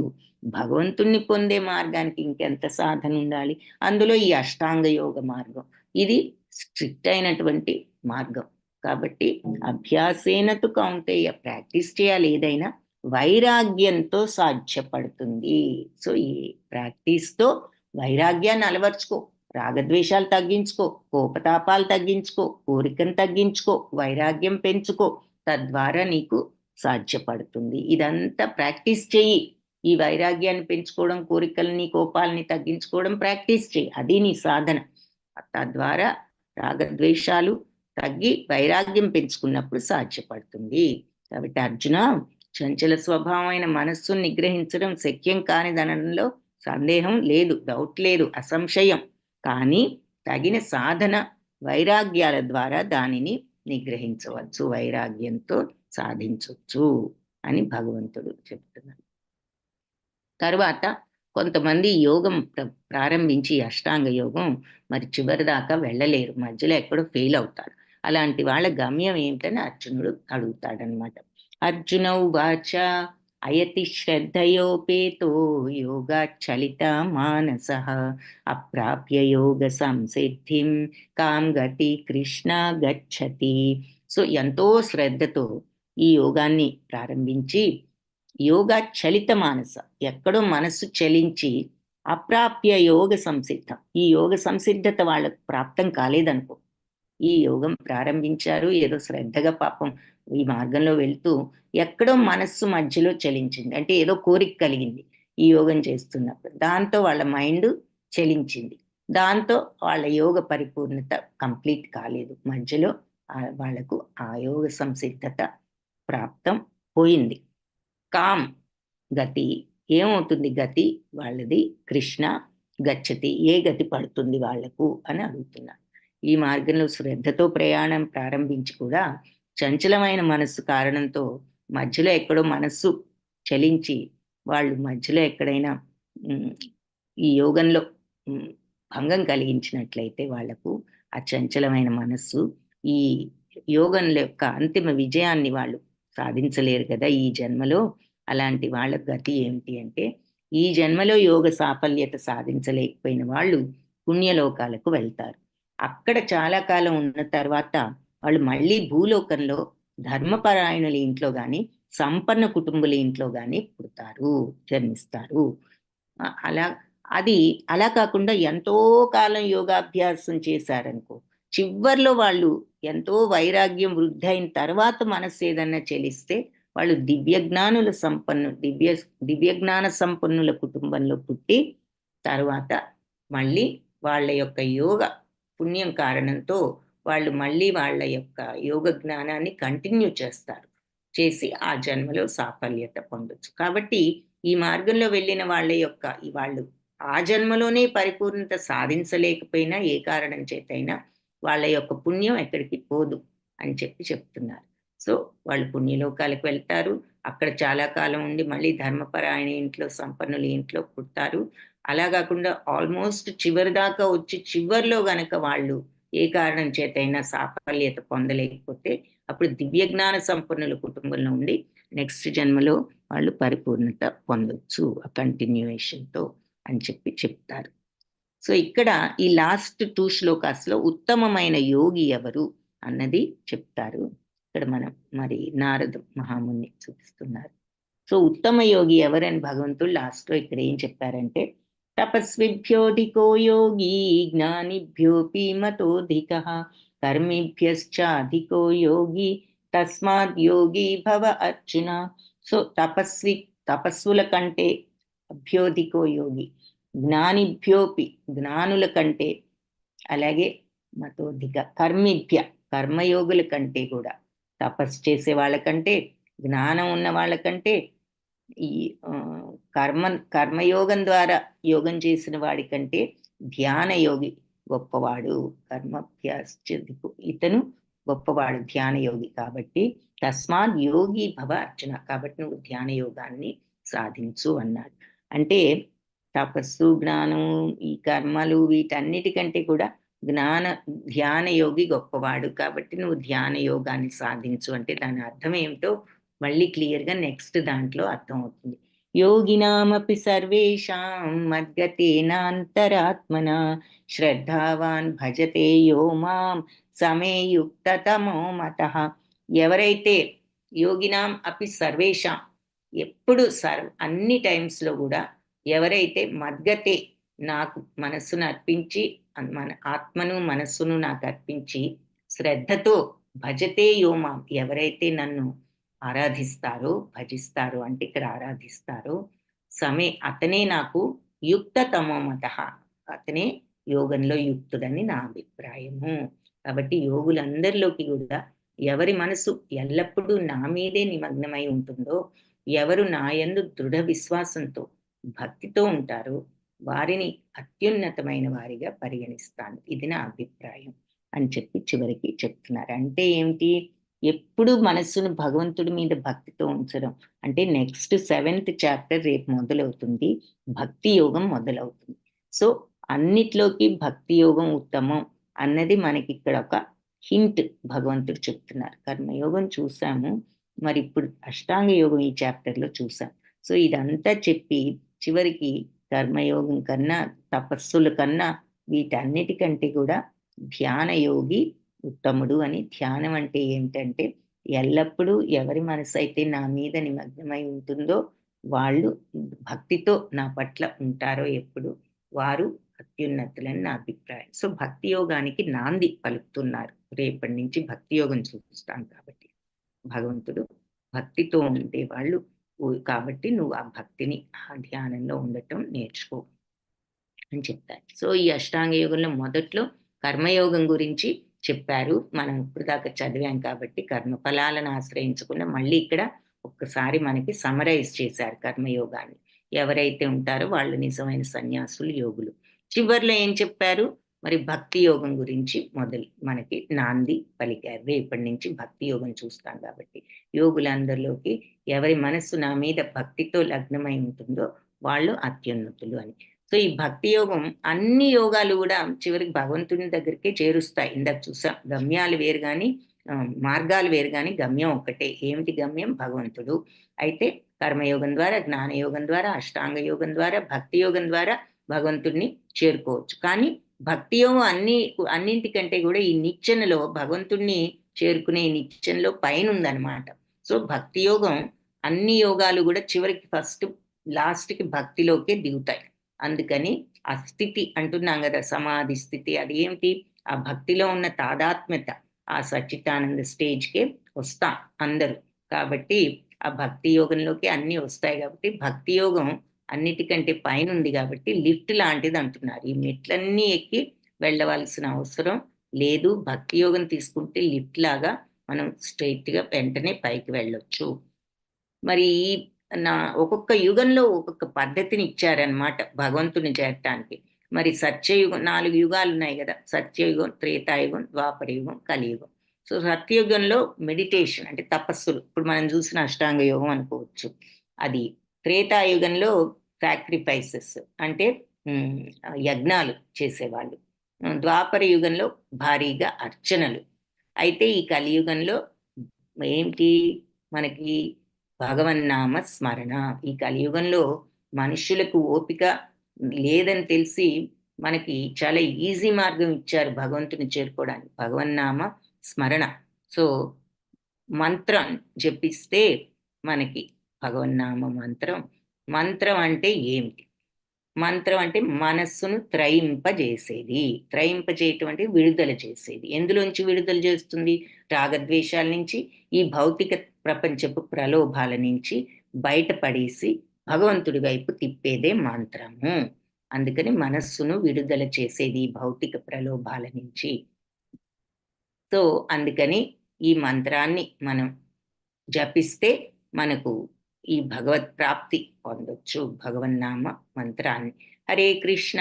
భగవంతుణ్ణి పొందే మార్గానికి ఇంకెంత సాధన ఉండాలి. అందులో ఈ అష్టాంగ యోగ మార్గం ఇది స్ట్రిక్ట్ అయినటువంటి మార్గం. కాబట్టి అభ్యాసేనతు కౌంటేయ, ప్రాక్టీస్ చేయాలి ఏదైనా, వైరాగ్యంతో సాధ్యపడుతుంది. సో ఈ ప్రాక్టీస్తో వైరాగ్యాన్ని అలవర్చుకో, రాగద్వేషాలు తగ్గించుకో, కోపతాపాలు తగ్గించుకో, కోరికను తగ్గించుకో, వైరాగ్యం పెంచుకో, తద్వారా నీకు సాధ్యపడుతుంది. ఇదంతా ప్రాక్టీస్ చెయ్యి. ఈ వైరాగ్యాన్ని పెంచుకోవడం, కోరికల్ని కోపాలని తగ్గించుకోవడం ప్రాక్టీస్ చెయ్యి, అది నీ సాధన. తద్వారా రాగద్వేషాలు తగ్గి వైరాగ్యం పెంచుకున్నప్పుడు సాధ్యపడుతుంది. కాబట్టి అర్జున, చంచల స్వభావమైన మనస్సును నిగ్రహించడం శక్యం కానిదనడంలో సందేహం లేదు, డౌట్ లేదు, అసంశయం. కానీ తగిన సాధన వైరాగ్యాల ద్వారా దానిని నిగ్రహించవచ్చు, వైరాగ్యంతో సాధించవచ్చు అని భగవంతుడు చెప్తున్నాడు. తరువాత కొంతమంది యోగం ప్రారంభించి అష్టాంగ యోగం మరి చివరి దాకా వెళ్ళలేరు, మధ్యలో ఎక్కడో ఫెయిల్ అవుతారు. అలాంటి వాళ్ళ గమ్యం ఏమిటని అర్జునుడు అడుగుతాడనమాట. అర్జున ఉవాచ అయతి శ్రద్ధయోపేతో యోగాచలిత మానస అప్రాప్య యోగ సంసిద్ధిం కాం గతి కృష్ణ గచ్చతి. సో ఎంతో శ్రద్ధతో ఈ యోగాన్ని ప్రారంభించి యోగా చలిత మానస, ఎక్కడో మనస్సు చలించి అప్రాప్య యోగ సంసిద్ధం, ఈ యోగ సంసిద్ధత వాళ్ళకు ప్రాప్తం కాలేదనుకో, ఈ యోగం ప్రారంభించారు ఏదో శ్రద్ధగా పాపం ఈ మార్గంలో వెళ్తూ ఎక్కడో మనస్సు మధ్యలో చలించింది, అంటే ఏదో కోరిక కలిగింది ఈ యోగం చేస్తున్నప్పుడు, దాంతో వాళ్ళ మైండ్ చలించింది, దాంతో వాళ్ళ యోగ పరిపూర్ణత కంప్లీట్ కాలేదు, మధ్యలో వాళ్లకు ఆ యోగ సంసిద్ధత ప్రాప్తం పోయింది. కామ్ గతి, ఏమవుతుంది గతి వాళ్ళది, కృష్ణ గచ్చతి, ఏ గతి పడుతుంది వాళ్లకు అని అడుగుతున్నా. ఈ మార్గంలో శ్రద్ధతో ప్రయాణం ప్రారంభించి కూడా చంచలమైన మనస్సు కారణంతో మధ్యలో ఎక్కడో మనస్సు చలించి వాళ్ళు మధ్యలో ఎక్కడైనా ఈ యోగంలో భంగం కలిగించినట్లయితే వాళ్లకు ఆ చంచలమైన మనస్సు ఈ యోగంలో యొక్క అంతిమ విజయాన్ని వాళ్ళు సాధించలేరు కదా ఈ జన్మలో. అలాంటి వాళ్ళ గతి ఏమిటి అంటే, ఈ జన్మలో యోగ సాఫల్యత సాధించలేకపోయిన వాళ్ళు పుణ్యలోకాలకు వెళ్తారు. అక్కడ చాలా కాలం ఉన్న తర్వాత వాళ్ళు మళ్ళీ భూలోకంలో ధర్మపరాయణుల ఇంట్లో కానీ సంపన్న కుటుంబుల ఇంట్లో కానీ పుడతారు, జన్మిస్తారు. అలా అది అలా కాకుండా ఎంతో కాలం యోగాభ్యాసం చేశారనుకో, చివర్లో వాళ్ళు ఎంతో వైరాగ్యం వృద్ధి అయిన తర్వాత మనస్సు ఏదన్నా చెలిస్తే వాళ్ళు దివ్యజ్ఞాన సంపన్నుల కుటుంబంలో పుట్టి తర్వాత మళ్ళీ వాళ్ళ యొక్క యోగ పుణ్యం కారణంతో వాళ్ళు మళ్ళీ వాళ్ళ యొక్క యోగ జ్ఞానాన్ని కంటిన్యూ చేస్తారు, చేసి ఆ జన్మలో సాఫల్యత పొందొచ్చు. కాబట్టి ఈ మార్గంలో వెళ్ళిన వాళ్ళ యొక్క వాళ్ళు ఆ జన్మలోనే పరిపూర్ణత సాధించలేకపోయినా ఏ కారణం చేతైనా వాళ్ళ యొక్క పుణ్యం ఎక్కడికి పోదు అని చెప్తున్నారు. సో వాళ్ళు పుణ్యలోకాలకు వెళ్తారు, అక్కడ చాలా కాలం ఉండి మళ్ళీ ధర్మపరాయణ ఇంట్లో సంపన్నుల ఇంట్లో పుడతారు. అలా కాకుండా ఆల్మోస్ట్ చివరి దాకా వచ్చి చివర్లో గనక వాళ్ళు ఏ కారణం చేతైనా సాఫల్యత పొందలేకపోతే అప్పుడు దివ్యజ్ఞాన సంపన్నుల కుటుంబంలో ఉండి నెక్స్ట్ జన్మలో వాళ్ళు పరిపూర్ణత పొందొచ్చు ఆ కంటిన్యూయేషన్తో అని చెప్తారు. సో ఇక్కడ ఈ లాస్ట్ 2 శ్లోకాస్లో ఉత్తమమైన యోగి ఎవరు అన్నది చెప్తారు. ఇక్కడ మనం మరి నారద మహాముని చూపిస్తున్నారు. సో ఉత్తమ యోగి ఎవరని భగవంతుడు లాస్ట్లో ఇక్కడ ఏం చెప్పారంటే, తపస్విభ్యోధికో యోగి జ్ఞానిభ్యోపి మతోధిక కర్మిభ్యశ్చాధికో యోగి తస్మాత్ యోగి భవ అర్జున. సో తపస్సుల కంటే అభ్యోధికో యోగి, జ్ఞానిభ్యోపి జ్ఞానుల కంటే, అలాగే మతోధిక కర్మయోగుల కంటే కూడా, తపస్సు చేసే వాళ్ళకంటే జ్ఞానం ఉన్న వాళ్ళకంటే ఈ కర్మయోగం ద్వారా యోగం చేసిన వాడి కంటే ధ్యాన యోగి గొప్పవాడు, కర్మభ్యాశ్చదికు ఇతను గొప్పవాడు ధ్యాన యోగి. కాబట్టి తస్మాత్ యోగి భవ అర్జున, కాబట్టి నువ్వు ధ్యాన యోగాన్ని సాధించు అన్నాడు. అంటే తపస్సు, జ్ఞానం, ఈ కర్మలు వీటన్నిటికంటే కూడా ధ్యాన యోగి గొప్పవాడు. కాబట్టి నువ్వు ధ్యాన యోగాన్ని సాధించు అంటే దాని అర్థం ఏమిటో మళ్ళీ క్లియర్‌గా నెక్స్ట్ దాంట్లో అర్థమవుతుంది. యోగినామపి సర్వేషాం మద్గతేనాంతరాత్మనా శ్రద్ధావాన్ భజతే యో మాం సమే యుక్తతమో మతః. ఎవరైతే యోగినాం అపి సర్వేషాం, ఎప్పుడు అన్ని టైమ్స్‌లో కూడా ఎవరైతే మద్గతే, నాకు మనస్సును అర్పించి మన ఆత్మను మనస్సును నాకు అర్పించి శ్రద్ధతో భజతే యోమాం, ఎవరైతే నన్ను ఆరాధిస్తారో భజిస్తారో అంటే ఇక్కడ ఆరాధిస్తారో అతనే నాకు యుక్త తమోమత, అతనే యోగంలో యుక్తుడని నా అభిప్రాయము. కాబట్టి యోగులందరిలోకి కూడా ఎవరి మనసు ఎల్లప్పుడూ నా మీదే నిమగ్నమై ఉంటుందో, ఎవరు నా యందు దృఢ విశ్వాసంతో భక్తితో ఉంటారో వారిని అత్యున్నతమైన వారిగా పరిగణిస్తాను, ఇది నా అభిప్రాయం అని చెప్పి చివరికి చెప్తున్నారు. అంటే ఏమిటి? ఎప్పుడు మనస్సును భగవంతుడి మీద భక్తితో ఉంచడం అంటే నెక్స్ట్ 7th చాప్టర్ రేపు మొదలవుతుంది, భక్తి యోగం మొదలవుతుంది. సో అన్నిట్లోకి భక్తి యోగం ఉత్తమం అన్నది మనకి ఇక్కడ ఒక హింట్ భగవంతుడు చెప్తున్నారు. కర్మయోగం చూసాము, మరి ఇప్పుడు అష్టాంగ యోగం ఈ చాప్టర్లో చూసాం. సో ఇదంతా చెప్పి చివరికి కర్మయోగం కన్నా తపస్సుల కన్నా వీటన్నిటికంటే కూడా ధ్యాన యోగి ఉత్తముడు అని. ధ్యానం అంటే ఏంటంటే ఎల్లప్పుడూ ఎవరి మనసు అయితే నా మీద నిమగ్నమై ఉంటుందో వాళ్ళు భక్తితో నా పట్ల ఉంటారో ఎప్పుడు వారు అత్యున్నతులని నా అభిప్రాయం. సో భక్తి యోగానికి నాంది పలుకుతున్నారు. రేపటి నుంచి భక్తి యోగం చూపిస్తాం కాబట్టి భగవంతుడు భక్తితో ఉండేవాళ్ళు కాబట్టి నువ్వు ఆ భక్తిని ఆ ధ్యానంలో ఉండటం నేర్చుకో అని చెప్తారు. సో ఈ అష్టాంగ యోగంలో మొదట్లో కర్మయోగం గురించి చెప్పారు. మనం ఇప్పుడు దాకా చదివాం కాబట్టి కర్మఫలాలను ఆశ్రయించకుండా మళ్ళీ ఇక్కడ ఒక్కసారి మనకి సమరైజ్ చేశారు కర్మయోగాన్ని. ఎవరైతే ఉంటారో వాళ్ళు నిజమైన సన్యాసులు, యోగులు. చివర్లో ఏం చెప్పారు? మరి భక్తి యోగం గురించి మనకి నాంది పలికారు. రేపటి నుంచి భక్తి యోగం చూస్తాం కాబట్టి యోగులందరిలోకి ఎవరి మనస్సు నా మీద భక్తితో లగ్నమై ఉంటుందో వాళ్ళు అత్యున్నతులు అని. సో ఈ భక్తి యోగం అన్ని యోగాలు కూడా చివరికి భగవంతుని దగ్గరికే చేరుస్తాయి. ఇందాక చూసాం, గమ్యాలు వేరు కానీ మార్గాలు వేరు కానీ గమ్యం ఒక్కటే. ఏమిటి గమ్యం? భగవంతుడు. అయితే కర్మయోగం ద్వారా, జ్ఞానయోగం ద్వారా, అష్టాంగ యోగం ద్వారా, భక్తి యోగం ద్వారా భగవంతుడిని చేరుకోవచ్చు. కానీ భక్తి యోగం అన్నింటికంటే కూడా ఈ నిచ్చెనలో భగవంతుడిని చేరుకునే నిచ్చెనలో పైన ఉందన్నమాట. సో భక్తి యోగం అన్ని యోగాలు కూడా చివరికి ఫస్ట్ లాస్ట్కి భక్తిలోకే దిగుతాయి. అందుకని ఆ స్థితి అంటున్నాం కదా, సమాధి స్థితి, అది ఏమిటి? ఆ భక్తిలో ఉన్న తాదాత్మ్యత, ఆ సచ్చితానంద స్టేజ్కే వస్తాం అందరూ. కాబట్టి ఆ భక్తి యోగంలోకి అన్నీ వస్తాయి. కాబట్టి భక్తి యోగం అన్నిటికంటే పైన ఉంది కాబట్టి లిఫ్ట్ లాంటిది అంటున్నారు. ఈ మెట్లన్నీ ఎక్కి వెళ్ళవలసిన అవసరం లేదు. భక్తి యోగం తీసుకుంటే లిఫ్ట్ లాగా మనం స్ట్రైట్గా వెంటనే పైకి వెళ్ళొచ్చు. మరి ఒక్కొక్క యుగంలో ఒక్కొక్క పద్ధతిని ఇచ్చారనమాట భగవంతుని చేరటానికి. మరి సత్యయుగం 4 యుగాలు ఉన్నాయి కదా, సత్యయుగం, త్రేతాయుగం, ద్వాపరయుగం, కలియుగం. సో సత్యయుగంలో మెడిటేషన్ అంటే తపస్సులు, ఇప్పుడు మనం చూసిన అష్టాంగ యోగం అనుకోవచ్చు అది. త్రేతాయుగంలో సాక్రిఫైసెస్ అంటే యజ్ఞాలు చేసేవాళ్ళు. ద్వాపర యుగంలో భారీగా అర్చనలు. అయితే ఈ కలియుగంలో ఏంటి మనకి? భగవన్నామ స్మరణ. ఈ కలియుగంలో మనుష్యులకు ఓపిక లేదని తెలిసి మనకి చాలా ఈజీ మార్గం ఇచ్చారు భగవంతుని చేరుకోవడానికి, భగవన్నామ స్మరణ. సో మంత్రం జపిస్తే మనకి భగవన్నామ మంత్రం. మంత్రం అంటే ఏమిటి? మంత్రం అంటే మనస్సును త్రయింపజేసేది. త్రయింపజేయటం అంటే విడుదల చేసేది. ఎందులోంచి విడుదల చేస్తుంది? రాగద్వేషాల నుంచి, ఈ భౌతిక ప్రపంచపు ప్రలోభాల నుంచి బయటపడేసి భగవంతుడి వైపు తిప్పేదే మంత్రము. అందుకని మనస్సును విడుదల చేసేది ఈ భౌతిక ప్రలోభాల నుంచి. సో అందుకని ఈ మంత్రాన్ని మనం జపిస్తే మనకు ఈ భగవత్ ప్రాప్తి పొందొచ్చు, భగవన్నామ మంత్రాన్ని. హరే కృష్ణ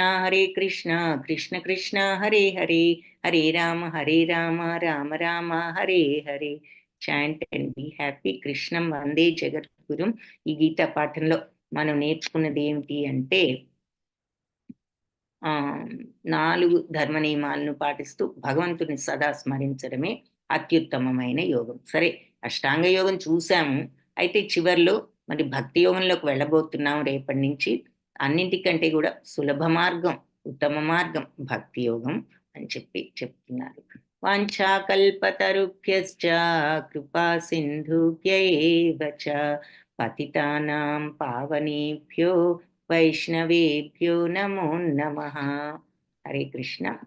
కృష్ణ కృష్ణ హరే హరే, హరే రామ రామ రామ హరే హరే. Chant and be happy. కృష్ణం వందే జగద్గురుం. ఈ గీతా పాఠంలో మనం నేర్చుకున్నది ఏమిటి అంటే 4 ధర్మ నియమాలను పాటిస్తూ భగవంతుని సదా స్మరించడమే అత్యుత్తమమైన యోగం. సరే, అష్టాంగ యోగం చూసాము. అయితే చివర్లో మరి భక్తి యోగంలోకి వెళ్ళబోతున్నాం రేపటి నుంచి. అన్నింటికంటే గూడా సులభ మార్గం, ఉత్తమ మార్గం భక్తి యోగం అని చెప్తున్నారు. వాంఛాకల్పతరుభ్యశ్చ కృపా సింధుభ్య ఏవ చ పతితానాం పావనేభ్యో వైష్ణవేభ్యో నమో నమః. హరే కృష్ణ.